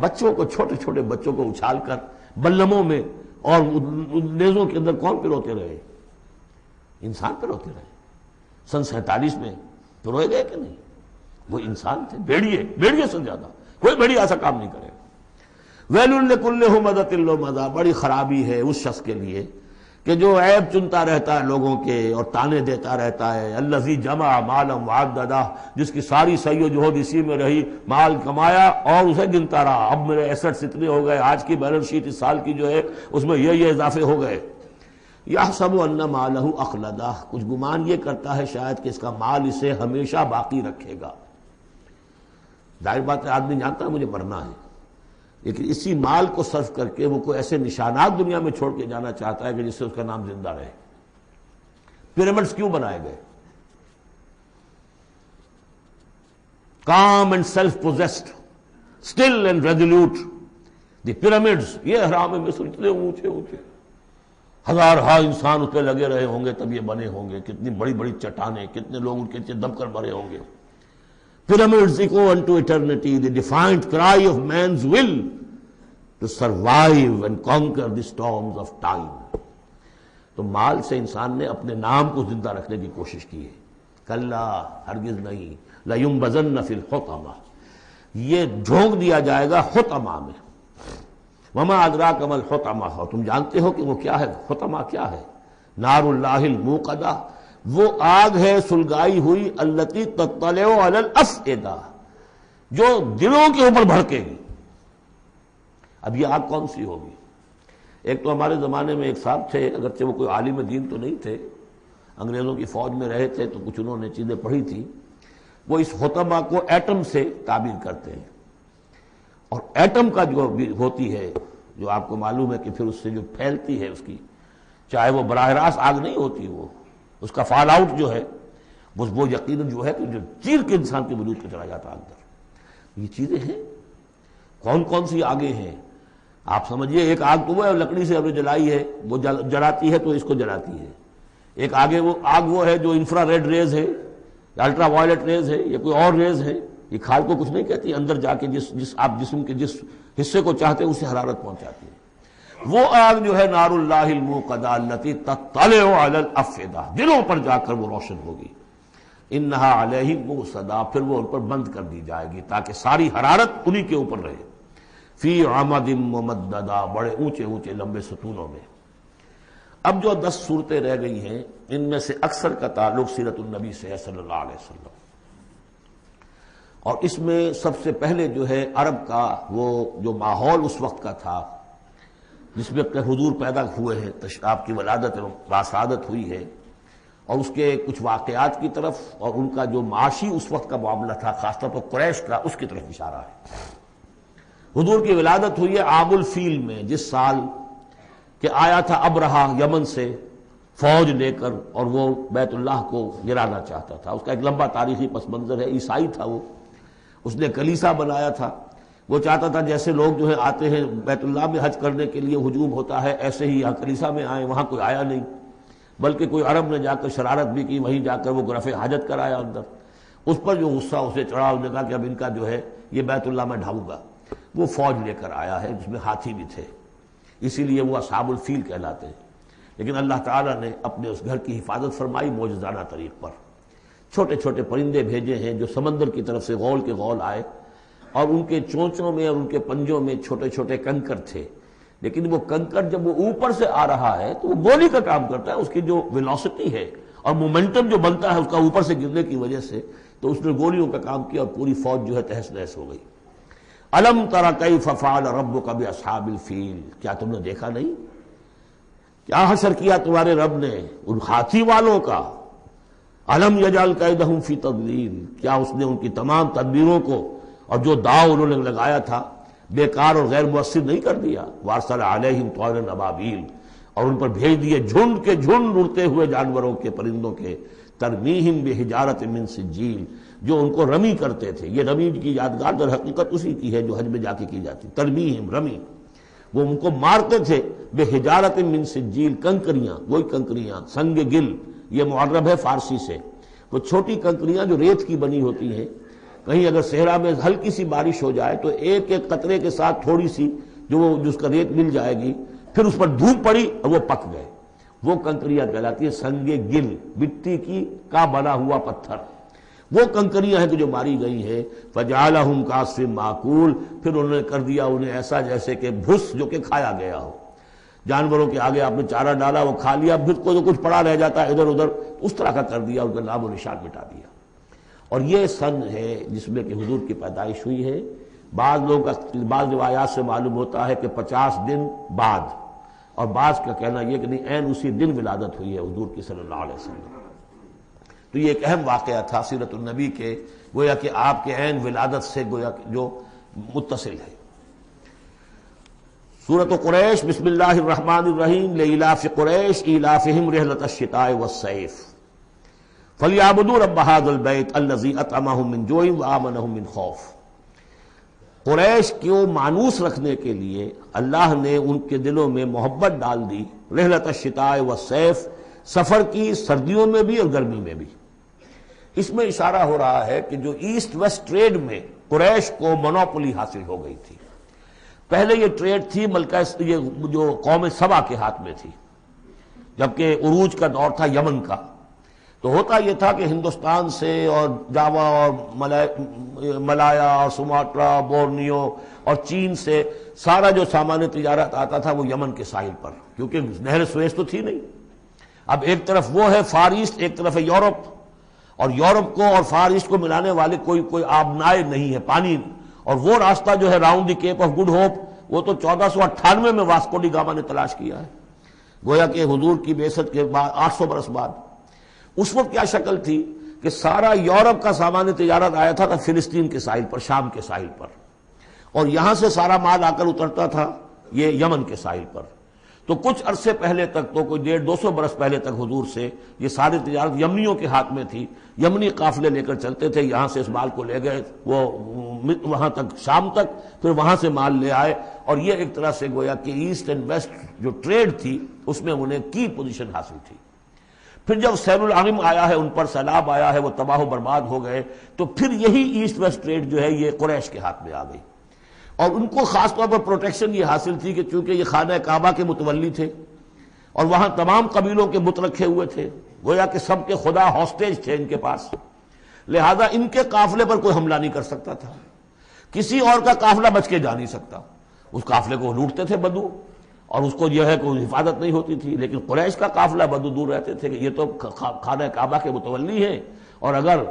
بچوں کو، چھوٹے چھوٹے بچوں کو اچھال کر بلموں میں اور نیزوں کے اندر کون پروتے رہے؟ انسان پروتے رہے۔ سن 47 میں پروئے گئے کہ نہیں؟ وہ انسان تھے، بھیڑیے سے زیادہ، کوئی بھیڑیا ایسا کام نہیں کرے گا۔ ویل لکل ہمزۃ لمزہ، بڑی خرابی ہے اس شخص کے لیے کہ جو عیب چنتا رہتا ہے لوگوں کے اور تانے دیتا رہتا ہے۔ الذی جمع مالا وعددہ، جس کی ساری سعی و جہد اسی میں رہی، مال کمایا اور اسے گنتا رہا، اب میرے ایسٹس اتنے ہو گئے، آج کی بیلنس شیٹ اس سال کی جو ہے اس میں یہ اضافے ہو گئے۔ یحسب ان مالہ اخلدہ، کچھ گمان یہ کرتا ہے شاید کہ اس کا مال اسے ہمیشہ باقی رکھے گا۔ ظاہر بات ہے آدمی جانتا ہے مجھے مرنا ہے، لیکن اسی مال کو صرف کر کے وہ کوئی ایسے نشانات دنیا میں چھوڑ کے جانا چاہتا ہے کہ جس سے اس کا نام زندہ رہے۔ پیرامڈز کیوں بنائے گئے؟ calm and self-possessed, still and resolute. The pyramids، یہ اہرام مصر اتنے اونچے اونچے، ہزارہا انسان اس پہ لگے رہے ہوں گے تب یہ بنے ہوں گے، کتنی بڑی بڑی چٹانیں، کتنے لوگ ان کے نیچے دب کر مرے ہوں گے۔ Pyramids echo unto eternity, the defiant cry of man's will to survive and conquer the storms of time۔ تو مال سے انسان نے اپنے نام کو زندہ رکھنے کی کوشش کی ہے۔ کلا، ہرگز نہیں، لَيُنبَذَنَّ فِي الْحُطَمَةِ، یہ جھونک دیا جائے گا حطمہ میں۔ وَمَا أَدْرَاكَ مَا الْحُطَمَةُ، اور تم جانتے ہو کہ وہ کیا ہے؟ حطمہ کیا ہے؟ نار اللہ الموقدہ، وہ آگ ہے سلگائی ہوئی، التی تطلع علی الافئدہ، جو دلوں کے اوپر بھڑکے گی۔ اب یہ آگ کون سی ہوگی؟ ایک تو ہمارے زمانے میں ایک صاحب تھے، اگرچہ وہ کوئی عالم دین تو نہیں تھے، انگریزوں کی فوج میں رہے تھے تو کچھ انہوں نے چیزیں پڑھی تھی، وہ اس حطمہ کو ایٹم سے تعبیر کرتے ہیں، اور ایٹم کا جو ہوتی ہے، جو آپ کو معلوم ہے کہ پھر اس سے جو پھیلتی ہے، اس کی چاہے وہ براہ راست آگ نہیں ہوتی، وہ اس کا فال آؤٹ جو ہے وہ یقیناً جو ہے کہ جو چیر کے انسان کے وجود کو چلا جاتا ہے اندر۔ یہ چیزیں ہیں، کون کون سی آگیں ہیں آپ سمجھیے۔ ایک آگ تو وہ ہے لکڑی سے ہم نے جلائی ہے، وہ جلاتی ہے تو اس کو جلاتی ہے۔ ایک آگ وہ ہے جو انفرا ریڈ ریز ہے، الٹرا وائلٹ ریز ہے، یا کوئی اور ریز ہے، یہ کھال کو کچھ نہیں کہتی، اندر جا کے آپ جسم کے جس حصے کو چاہتے ہیں اسے حرارت پہنچاتی ہے۔ وہ آگ جو ہے نار اللہ الموقدہ التی تطلع علی الافئدہ، دلوں پر جا کر وہ روشن ہوگی۔ انہا علیہم مؤصدہ، پھر وہ ان پر بند کر دی جائے گی تاکہ ساری حرارت انہی کے اوپر رہے۔ فی عمد ممددہ، بڑے اونچے اونچے لمبے ستونوں میں۔ اب جو 10 صورتیں رہ گئی ہیں ان میں سے اکثر کا تعلق سیرت النبی سے ہے صلی اللہ علیہ وسلم، اور اس میں سب سے پہلے جو ہے عرب کا وہ جو ماحول اس وقت کا تھا جس میں حضور پیدا ہوئے ہیں، آپ کی ولادت باسعادت ہوئی ہے، اور اس کے کچھ واقعات کی طرف، اور ان کا جو معاشی اس وقت کا معاملہ تھا خاص طور پر قریش کا، اس کی طرف اشارہ ہے۔ حضور کی ولادت ہوئی ہے عام الفیل میں، جس سال کہ آیا تھا ابرہہ یمن سے فوج لے کر، اور وہ بیت اللہ کو گرانا چاہتا تھا۔ اس کا ایک لمبا تاریخی پس منظر ہے، عیسائی تھا وہ، اس نے کلیسا بنایا تھا، وہ چاہتا تھا جیسے لوگ جو ہے آتے ہیں بیت اللہ میں حج کرنے کے لیے ہجوم ہوتا ہے، ایسے ہی یہاں کلیسا میں آئے، وہاں کوئی آیا نہیں، بلکہ کوئی عرب نے جا کر شرارت بھی کی، وہیں جا کر وہ رفع حاجت کرایا اندر۔ اس پر جو غصہ اسے چڑھا، اس نے کہا کہ اب ان کا جو ہے یہ بیت اللہ میں ڈھاؤں گا۔ وہ فوج لے کر آیا ہے جس میں ہاتھی بھی تھے، اسی لیے وہ اصحاب الفیل کہلاتے ہیں۔ لیکن اللہ تعالیٰ نے اپنے اس گھر کی حفاظت فرمائی معجزانہ طریق پر۔ چھوٹے چھوٹے پرندے بھیجے ہیں جو سمندر کی طرف سے غول کے غول آئے، اور ان کے چونچوں میں اور ان کے پنجوں میں چھوٹے چھوٹے کنکر تھے، لیکن وہ کنکر جب وہ اوپر سے آ رہا ہے تو وہ گولی کا کام کرتا ہے، اس کی جو ویلوسٹی ہے اور مومنٹم جو بنتا ہے اس کا اوپر سے گرنے کی وجہ سے، تو اس نے گولیوں کا کام کیا اور پوری فوج جو ہے تہس نہس ہو گئی۔ الم تر کیف فعل ربک باصحاب الفیل، کیا تم نے دیکھا نہیں کیا حشر کیا تمہارے رب نے ان ہاتھی والوں کا؟ الم یجعل کیدہم فی تضلیل، کیا اس نے ان کی تمام تدبیروں کو اور جو داؤ انہوں نے لگایا تھا بیکار اور غیر مؤثر نہیں کر دیا؟ وارسل علیہم طیرا ابابیل، اور ان پر بھیج دیے جھنڈ کے جھنڈ اڑتے ہوئے جانوروں کے، پرندوں کے، ترمیہم بحجارۃ من سجیل، جو ان کو رمی کرتے تھے۔ یہ رمی کی یادگار در حقیقت اسی کی ہے جو حج میں جا کے کی جاتی، ترمیہم رمی، وہ ان کو مارتے تھے بحجارۃ من سجیل، کنکریاں، وہی کنکریاں، سنگ گل، یہ معرب ہے فارسی سے، وہ چھوٹی کنکریاں جو ریت کی بنی ہوتی ہیں، کہیں اگر صحرا میں ہلکی سی بارش ہو جائے تو ایک ایک قطرے کے ساتھ تھوڑی سی جس کا ریت مل جائے گی، پھر اس پر دھوپ پڑی اور وہ پک گئے، وہ کنکریاں کہلاتی ہے سنگ گل، مٹی کی کا بنا ہوا پتھر، وہ کنکریاں ہیں کہ جو ماری گئی ہیں۔ فجعلہم کعصف ماکول، پھر انہوں نے کر دیا انہیں ایسا جیسے کہ بھس جو کہ کھایا گیا ہو، جانوروں کے آگے آپ نے چارہ ڈالا وہ کھا لیا، پھر کوئی تو کچھ پڑا رہ جاتا ہے ادھر ادھر، اس طرح کا کر دیا، ان کا نام و نشان مٹا دیا۔ اور یہ سن ہے جس میں کہ حضور کی پیدائش ہوئی ہے۔ بعض لوگوں کا بعض روایات سے معلوم ہوتا ہے کہ 50 دن بعد، اور بعض کا کہنا یہ کہ نہیں عین اسی دن ولادت ہوئی ہے حضور کی صلی اللہ علیہ وسلم۔ تو یہ ایک اہم واقعہ تھا سیرت النبی کے، گویا کہ آپ کے عین ولادت سے گویا جو متصل ہے۔ سورۃ قریش، بسم اللہ الرحمن الرحیم، لإلاف قریش ایلافہم رحلۃ الشتاء والصیف فلیعبدوا رب ھذا البیت الذی اطعمہم من جوع وآمنہم من خوف۔ قریش کو مانوس رکھنے کے لیے اللہ نے ان کے دلوں میں محبت ڈال دی، رحلۃ الشتاء والصیف، سفر کی سردیوں میں بھی اور گرمی میں بھی۔ اس میں اشارہ ہو رہا ہے کہ جو ایسٹ ویسٹ ٹریڈ میں قریش کو مونوپولی حاصل ہو گئی تھی۔ پہلے یہ ٹریڈ تھی ملکہ یہ جو قوم سبا کے ہاتھ میں تھی، جبکہ عروج کا دور تھا یمن کا۔ تو ہوتا یہ تھا کہ ہندوستان سے اور جاوا اور ملایا اور سماٹرا، بورنیو اور چین سے سارا جو سامان تجارت آتا تھا وہ یمن کے ساحل پر، کیونکہ نہر سویس تو تھی نہیں۔ اب ایک طرف وہ ہے فار ایسٹ، ایک طرف ہے یورپ، اور یورپ کو اور فار ایسٹ کو ملانے والے کوئی آبنائے نہیں ہے، پانی، اور وہ راستہ جو ہے round the Cape of Good Hope وہ تو 1498 میں واسکو ڈی گاما نے تلاش کیا ہے، گویا کہ حضور کی بعثت کے بعد 800 برس بعد۔ اس وقت کیا شکل تھی کہ سارا یورپ کا سامان تجارت آیا تھا فلسطین کے ساحل پر، شام کے ساحل پر، اور یہاں سے سارا مال آ کر اترتا تھا یہ یمن کے ساحل پر۔ تو کچھ عرصے پہلے تک تو کوئی 150-200 برس پہلے تک حضور سے یہ ساری تجارت یمنیوں کے ہاتھ میں تھی، یمنی قافلے لے کر چلتے تھے، یہاں سے اس مال کو لے گئے وہ وہاں تک شام تک، پھر وہاں سے مال لے آئے، اور یہ ایک طرح سے گویا کہ ایسٹ اینڈ ویسٹ جو ٹریڈ تھی اس میں انہیں کی پوزیشن حاصل تھی۔ پھر جب سیل العظم آیا ہے، ان پر سیلاب آیا ہے، وہ تباہ و برباد ہو گئے، تو پھر یہی ایسٹ ویسٹ ٹریڈ جو ہے یہ قریش کے ہاتھ میں آ گئی، اور ان کو خاص طور پر پروٹیکشن یہ حاصل تھی کہ چونکہ یہ خانہ کعبہ کے متولی تھے اور وہاں تمام قبیلوں کے بت رکھے ہوئے تھے، گویا کہ سب کے خدا ہاسٹیج تھے ان کے پاس، لہذا ان کے قافلے پر کوئی حملہ نہیں کر سکتا تھا، کسی اور کا قافلہ بچ کے جا نہیں سکتا، اس قافلے کو لوٹتے تھے بدو، اور اس کو جو ہے کوئی حفاظت نہیں ہوتی تھی، لیکن قریش کا قافلہ بدو دور رہتے تھے کہ یہ تو خانہ کعبہ کے متولی ہیں، اور اگر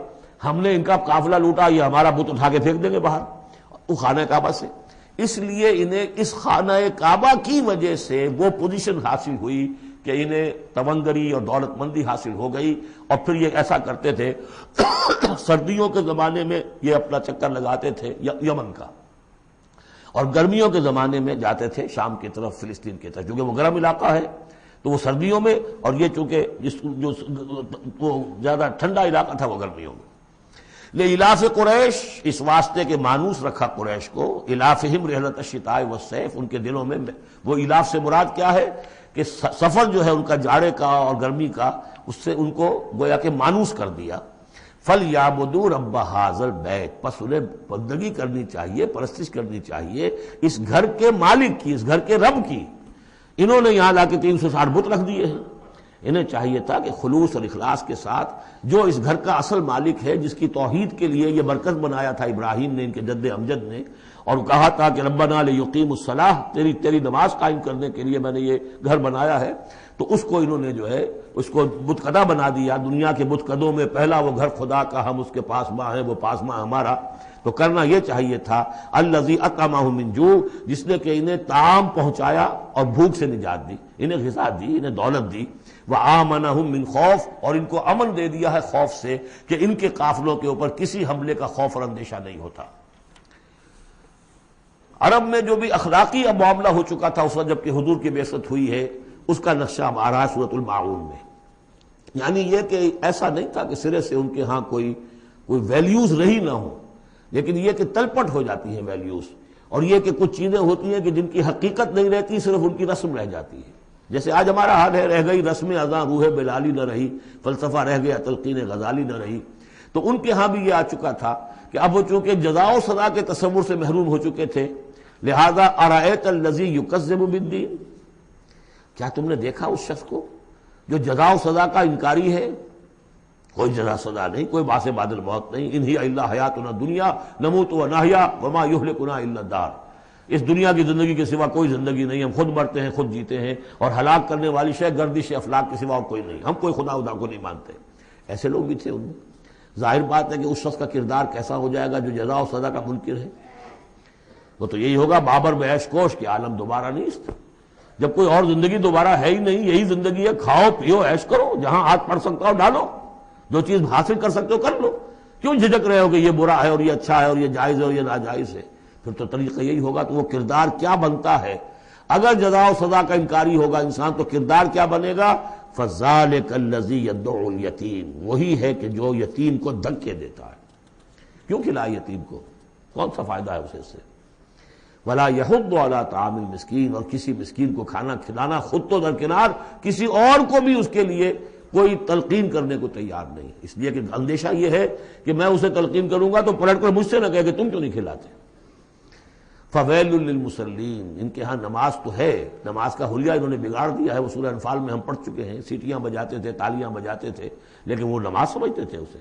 ہم نے ان کا قافلہ لوٹا یہ ہمارا بت اٹھا کے پھینک دیں گے باہر وہ خانہ کعبہ سے۔ اس لیے انہیں اس خانہ کعبہ کی وجہ سے وہ پوزیشن حاصل ہوئی کہ انہیں تونگری اور دولت مندی حاصل ہو گئی، اور پھر یہ ایسا کرتے تھے سردیوں کے زمانے میں یہ اپنا چکر لگاتے تھے یمن کا، اور گرمیوں کے زمانے میں جاتے تھے شام کی طرف، فلسطین کی طرف، چونکہ وہ گرم علاقہ ہے تو وہ سردیوں میں، اور یہ چونکہ وہ زیادہ ٹھنڈا علاقہ تھا وہ گرمیوں میں۔ لإلاف قریش، اس واسطے کے مانوس رکھا قریش کو، الافہم رحلۃ الشتاء والصیف، ان کے دلوں میں وہ الاف سے مراد کیا ہے کہ سفر جو ہے ان کا جاڑے کا اور گرمی کا، اس سے ان کو گویا کہ مانوس کر دیا۔ فَلْيَعْبُدُوا رَبَّ هَٰذَا الْبَيْتِ، پس انہیں بندگی کرنی چاہیے، پرستش کرنی چاہیے اس گھر کے مالک کی، اس گھر کے رب کی۔ انہوں نے یہاں لا کے 360 بت رکھ دیے ہیں، انہیں چاہیے تھا کہ خلوص اور اخلاص کے ساتھ جو اس گھر کا اصل مالک ہے، جس کی توحید کے لیے یہ مرکز بنایا تھا ابراہیم نے، ان کے جد امجد نے، اور کہا تھا کہ ربنا لیقیموا الصلاۃ، تیری نماز قائم کرنے کے لیے میں نے یہ گھر بنایا ہے، تو اس کو انہوں نے جو ہے اس کو بت قدا بنا دیا۔ دنیا کے بت قدوں میں پہلا وہ گھر خدا کا، ہم اس کے پاسباں ہیں، وہ پاسباں ہمارا۔ تو کرنا یہ چاہیے تھا الذی اطعمهم من جوع، جس نے کہ انہیں طعام پہنچایا اور بھوک سے نجات دی، انہیں غذا دی، انہیں دولت دی، وآمنهم من خوف، اور ان کو امن دے دیا ہے خوف سے کہ ان کے قافلوں کے اوپر کسی حملے کا خوف اور اندیشہ نہیں ہوتا۔ عرب میں جو بھی اخلاقی اب معاملہ ہو چکا تھا اس وقت جب کہ حضور کی بعثت ہوئی ہے، اس کا نقشہ اب آ رہا ہے سورۃ الماعون میں، یعنی یہ کہ ایسا نہیں تھا کہ سرے سے ان کے ہاں کوئی ویلیوز رہی نہ ہو، لیکن یہ کہ تلپٹ ہو جاتی ہیں ویلیوز، اور یہ کہ کچھ چیزیں ہوتی ہیں کہ جن کی حقیقت نہیں رہتی، صرف ان کی رسم رہ جاتی ہے، جیسے آج ہمارا حال ہے، رہ گئی رسم اذاں روح بلالی نہ رہی، فلسفہ رہ گیا تلقین غزالی نہ رہی۔ تو ان کے ہاں بھی یہ آ چکا تھا کہ اب وہ چونکہ جزا و سزا کے تصور سے محروم ہو چکے تھے، لہذا ارأیت الذی یکذب بالدین، کیا تم نے دیکھا اس شخص کو جو جزا و سزا کا انکاری ہے؟ کوئی جزا سزا نہیں، کوئی باعث بعد الموت نہیں، ان ہی الا حیاتنا دنیا نموت و نحیا وما یہلکنا الا الدار، اس دنیا کی زندگی کے سوا کوئی زندگی نہیں، ہم خود مرتے ہیں خود جیتے ہیں، اور ہلاک کرنے والی شے گردش افلاک کے سوا اور کوئی نہیں، ہم کوئی خدا کو نہیں مانتے۔ ایسے لوگ بھی تھے ان میں۔ ظاہر بات ہے کہ اس شخص کا کردار کیسا ہو جائے گا جو جزا و سزا کا منکر ہے، وہ تو یہی ہوگا بابر میں عیش کوش کہ عالم دوبارہ نہیں است، جب کوئی اور زندگی دوبارہ ہے ہی نہیں، یہی زندگی ہے، کھاؤ پیو عیش کرو، جہاں ہاتھ پڑ سکتا ہو ڈالو، جو چیز حاصل کر سکتے ہو کر لو، کیوں جھجک رہے ہو کہ یہ برا ہے اور یہ اچھا ہے اور یہ جائز ہے اور یہ ناجائز ہے؟ پھر تو طریقہ یہی ہوگا، تو وہ کردار کیا بنتا ہے اگر جزا و سزا کا انکاری ہوگا انسان، تو کردار کیا بنے گا؟ فَذَلِكَ الَّذِي يَدُعُّ الْيَتِيمَ، وہی ہے کہ جو یتیم کو دھکے دیتا ہے۔ کیوں کھلائے یتیم کو؟ کون سا فائدہ ہے اسے سے؟ وَلَا يَحُضُّ عَلَىٰ طَعَامِ الْمِسْكِينِ، اور کسی مسکین کو کھانا کھلانا خود تو درکنار، کسی اور کو بھی اس کے لیے کوئی تلقین کرنے کو تیار نہیں، اس لیے کہ اندیشہ یہ ہے کہ میں اسے تلقین کروں گا تو پلٹ کر مجھ سے نہ کہے کہ تم کیوں نہیں کھلاتے۔ فَوَيْلٌ لِّلْمُصَلِّينَ، ان کے ہاں نماز تو ہے، نماز کا حلیہ انہوں نے بگاڑ دیا ہے، وہ سورہ انفال میں ہم پڑھ چکے ہیں، سیٹیاں بجاتے تھے، تالیاں بجاتے تھے، لیکن وہ نماز سمجھتے تھے اسے،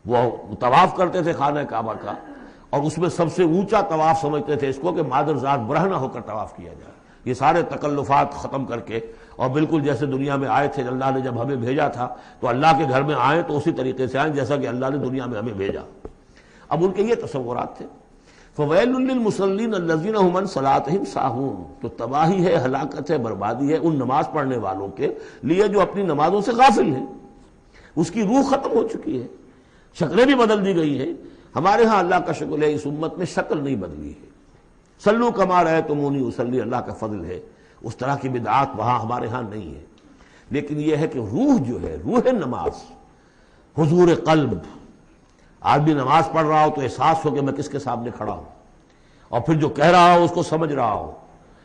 وہ طواف کرتے تھے خانہ کعبہ کا، اور اس میں سب سے اونچا طواف سمجھتے تھے اس کو کہ مادر ذات برہنہ ہو کر طواف کیا جائے، یہ سارے تکلفات ختم کر کے، اور بالکل جیسے دنیا میں آئے تھے، اللہ نے جب ہمیں بھیجا تھا تو اللہ کے گھر میں آئیں تو اسی طریقے سے آئیں جیسا کہ اللہ نے دنیا میں ہمیں بھیجا۔ اب ان کے یہ تصورات تھے۔ فویل للمصلین الذین هم عن صلاتهم ساہون، تو تباہی ہے، ہلاکت ہے، بربادی ہے ان نماز پڑھنے والوں کے لیے جو اپنی نمازوں سے غافل ہیں۔ اس کی روح ختم ہو چکی ہے، شکلیں بھی بدل دی گئی ہیں۔ ہمارے ہاں اللہ کا شکر ہے اس امت میں شکل نہیں بدلی ہے۔ صلو کما رأیتمونی اصلی، اللہ کا فضل ہے، اس طرح کی بدعات وہاں ہمارے ہاں نہیں ہے۔ لیکن یہ ہے کہ روح جو ہے، روح نماز، حضور قلب، آدمی نماز پڑھ رہا ہو تو احساس ہو کہ میں کس کے سامنے کھڑا ہوں، اور پھر جو کہہ رہا ہو اس کو سمجھ رہا ہو،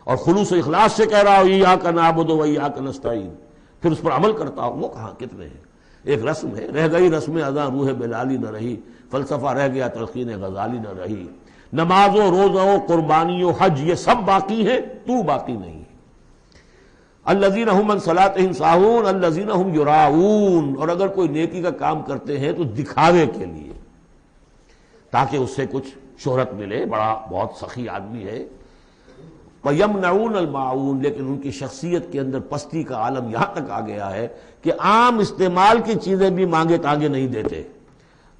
اور خلوص و اخلاص سے کہہ رہا ہو ایاک نعبد و ایاک نستعین، پھر اس پر عمل کرتا ہو، وہ کہاں کتنے ہیں۔ ایک رسم ہے، رہ گئی رسم اذاں روح بلالی نہ رہی، فلسفہ رہ گیا تلقین غزالی نہ رہی، نماز و روزہ و قربانی و حج یہ سب باقی ہیں، تو باقی نہیں ہے۔ الذین هم عن صلاتهم ساہون الذین هم یراؤون، اور اگر کوئی نیکی کا کام کرتے ہیں تو دکھاوے کے لیے، تاکہ اس سے کچھ شہرت ملے، بڑا بہت سخی آدمی ہے۔ وَيَمْنَعُونَ الْمَاعُونَ، لیکن ان کی شخصیت کے اندر پستی کا عالم یہاں تک آ گیا ہے کہ عام استعمال کی چیزیں بھی مانگے تانگے نہیں دیتے۔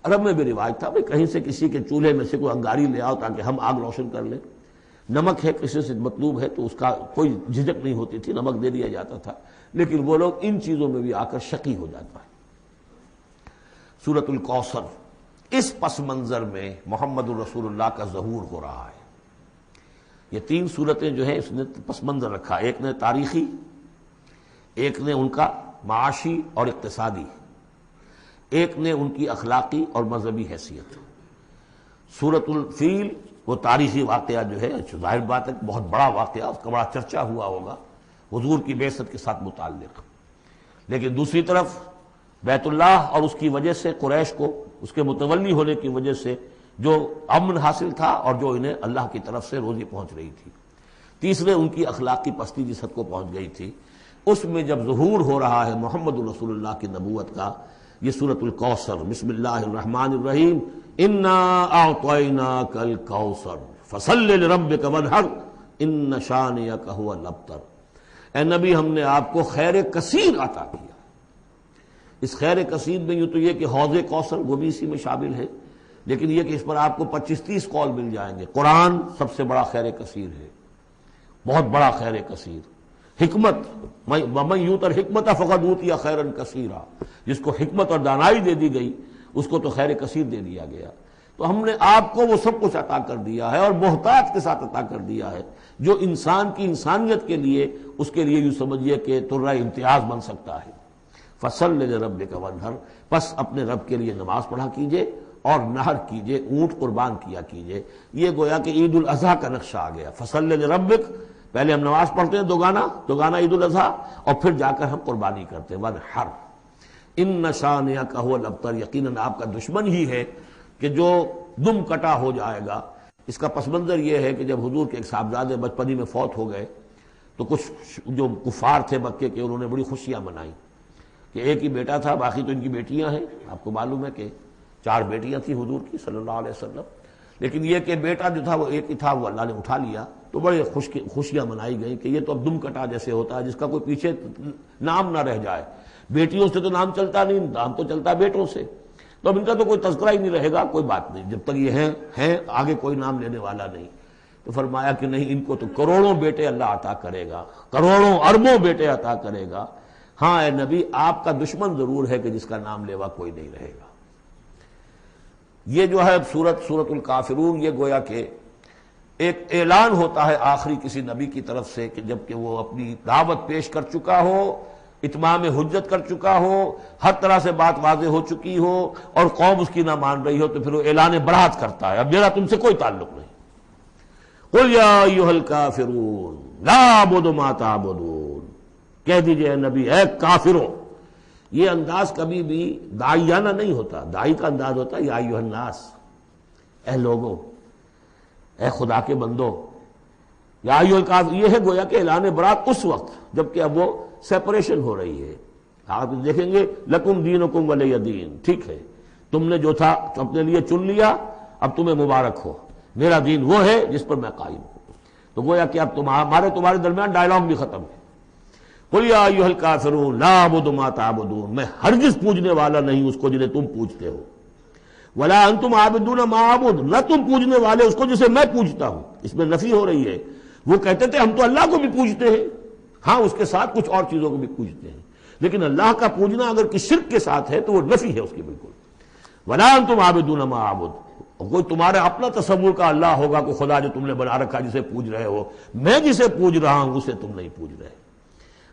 عرب میں بھی رواج تھا بھئی کہیں سے کسی کے چولہے میں سے کوئی انگاری لے آؤ تاکہ ہم آگ روشن کر لیں، نمک ہے کسی سے مطلوب ہے تو اس کا کوئی جھجک نہیں ہوتی تھی، نمک دے دیا جاتا تھا۔ لیکن وہ لوگ ان چیزوں میں بھی آ کر شقی ہو جاتا ہے۔ سورۃ الکوثر، اس پس منظر میں محمد الرسول اللہ کا ظہور ہو رہا ہے۔ یہ تین صورتیں جو ہیں اس نے پس منظر رکھا، ایک نے تاریخی، ایک نے ان کا معاشی اور اقتصادی، ایک نے ان کی اخلاقی اور مذہبی حیثیت۔ سورۃ الفیل وہ تاریخی واقعہ جو ہے، ظاہر بات ہے بہت بڑا واقعہ، اس کا بڑا چرچا ہوا ہوگا حضور کی بعثت کے ساتھ متعلق، لیکن دوسری طرف بیت اللہ اور اس کی وجہ سے قریش کو اس کے متولی ہونے کی وجہ سے جو امن حاصل تھا اور جو انہیں اللہ کی طرف سے روزی پہنچ رہی تھی، تیسرے ان کی اخلاقی پستی جس حد کو پہنچ گئی تھی، اس میں جب ظہور ہو رہا ہے محمد رسول اللہ کی نبوت کا، یہ سورۃ الکوثر، بسم اللہ الرحمن الرحیم، انا اعطیناک الکوثر فصل لربک وانحر ان شانئک ھو الابتر۔ اے نبی، ہم نے آپ کو خیر کثیر عطا کیا۔ اس خیر کثیر میں یوں تو یہ کہ حوض کوثر وہ بھی اسی میں شامل ہے، لیکن یہ کہ اس پر آپ کو 25-30 قول مل جائیں گے۔ قرآن سب سے بڑا خیر کثیر ہے، بہت بڑا خیر کثیر۔ حکمت، ومن یؤت الحکمت فقد اوتی خیرا کثیرا، جس کو حکمت اور دانائی دے دی گئی اس کو تو خیر کثیر دے دیا گیا۔ تو ہم نے آپ کو وہ سب کچھ عطا کر دیا ہے، اور محتاج کے ساتھ عطا کر دیا ہے، جو انسان کی انسانیت کے لیے، اس کے لیے یوں سمجھیے کہ ترہ امتیاز بن سکتا ہے۔ فصل لربک وانحر، پس اپنے رب کے لیے نماز پڑھا کیجئے اور نحر کیجئے، اونٹ قربان کیا کیجئے۔ یہ گویا کہ عید الاضحیٰ کا نقشہ آ گیا۔ فصل لربک، پہلے ہم نماز پڑھتے ہیں دوگانا عید الاضحیٰ، اور پھر جا کر ہم قربانی کرتے ہیں۔ وانحر ان شانئک ھو الابتر، یقیناً آپ کا دشمن ہی ہے کہ جو دم کٹا ہو جائے گا۔ اس کا پس منظر یہ ہے کہ جب حضور کے ایک صاحبزادے بچپنی میں فوت ہو گئے تو کچھ جو کفار تھے مکے کے، انہوں نے بڑی خوشیاں منائیں کہ ایک ہی بیٹا تھا، باقی تو ان کی بیٹیاں ہیں۔ آپ کو معلوم ہے کہ 4 بیٹیاں تھیں حضور کی صلی اللہ علیہ وسلم، لیکن یہ کہ بیٹا جو تھا وہ ایک ہی تھا، وہ اللہ نے اٹھا لیا، تو بڑے خوشیاں منائی گئیں کہ یہ تو اب دم کٹا جیسے ہوتا ہے جس کا کوئی پیچھے نام نہ رہ جائے۔ بیٹیوں سے تو نام چلتا نہیں، نام تو چلتا بیٹوں سے، تو اب ان کا تو کوئی تذکرہ ہی نہیں رہے گا، کوئی بات نہیں، جب تک یہ ہیں آگے کوئی نام لینے والا نہیں۔ تو فرمایا کہ نہیں، ان کو تو کروڑوں بیٹے اللہ عطا کرے گا، کروڑوں اربوں بیٹے عطا کرے گا۔ ہاں اے نبی، آپ کا دشمن ضرور ہے کہ جس کا نام لیوا کوئی نہیں رہے گا۔ یہ جو ہے سورۃ الکافرون، یہ گویا کہ ایک اعلان ہوتا ہے آخری کسی نبی کی طرف سے کہ جب کہ وہ اپنی دعوت پیش کر چکا ہو، اتمام حجت کر چکا ہو، ہر طرح سے بات واضح ہو چکی ہو، اور قوم اس کی نہ مان رہی ہو، تو پھر وہ اعلان برات کرتا ہے، اب میرا تم سے کوئی تعلق نہیں۔ قل یا ایھا الکافرون لا اعبد ما تعبدون، کہہ دیجئے اے نبی، اے کافروں۔ یہ انداز کبھی بھی داعیانہ نہیں ہوتا، داعی کا انداز ہوتا ہے یا ایھا الناس، اے لوگوں، اے خدا کے بندو، یا ایھا الکافر، یہ ہے گویا کہ اعلان برات اس وقت جب کہ اب وہ سیپریشن ہو رہی ہے۔ آپ دیکھیں گے لکم دینکم ولی دین، ٹھیک ہے، تم نے جو تھا اپنے لیے چن لیا، اب تمہیں مبارک ہو، میرا دین وہ ہے جس پر میں قائم ہوں۔ تو گویا کہ اب تمہارے درمیان ڈائلاگ بھی ختم ہے. قل یا ایھا الکافرون لا اعبد ما تعبدون، میں ہرگز پوجنے والا نہیں اس کو جنہیں تم پوجتے ہو. ولا انتم عابدون ما اعبد، نہ تم پوجنے والے اس کو جسے میں پوجتا ہوں. اس میں نفی ہو رہی ہے. وہ کہتے تھے ہم تو اللہ کو بھی پوجتے ہیں، ہاں اس کے ساتھ کچھ اور چیزوں کو بھی پوجتے ہیں، لیکن اللہ کا پوجنا اگر کسی شرک کے ساتھ ہے تو وہ نفی ہے اس کی بالکل. ولا انتم عابدون ما اعبد، کوئی تمہارا اپنا تصور کا اللہ ہوگا کوئی خدا جو تم نے بنا رکھا جسے پوج رہے ہو، میں جسے پوج رہا ہوں اسے تم نہیں پوج رہے.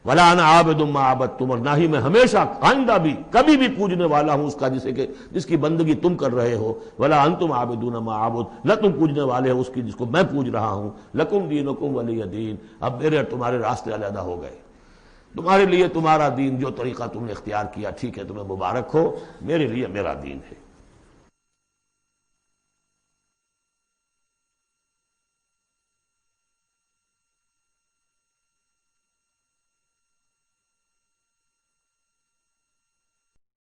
ولا انا عابد ما عبدتم، اور نہ ہی میں ہمیشہ آئندہ بھی کبھی بھی پوجنے والا ہوں اس کا جس کی بندگی تم کر رہے ہو. ولا انتم عابدون ما اعبد، نہ تم پوجنے والے ہو اس کی جس کو میں پوج رہا ہوں. لکم دینکم ولی دین، اب میرے اور تمہارے راستے علیحدہ ہو گئے. تمہارے لیے تمہارا دین، جو طریقہ تم نے اختیار کیا ٹھیک ہے، تمہیں مبارک ہو. میرے لیے میرا دین ہے.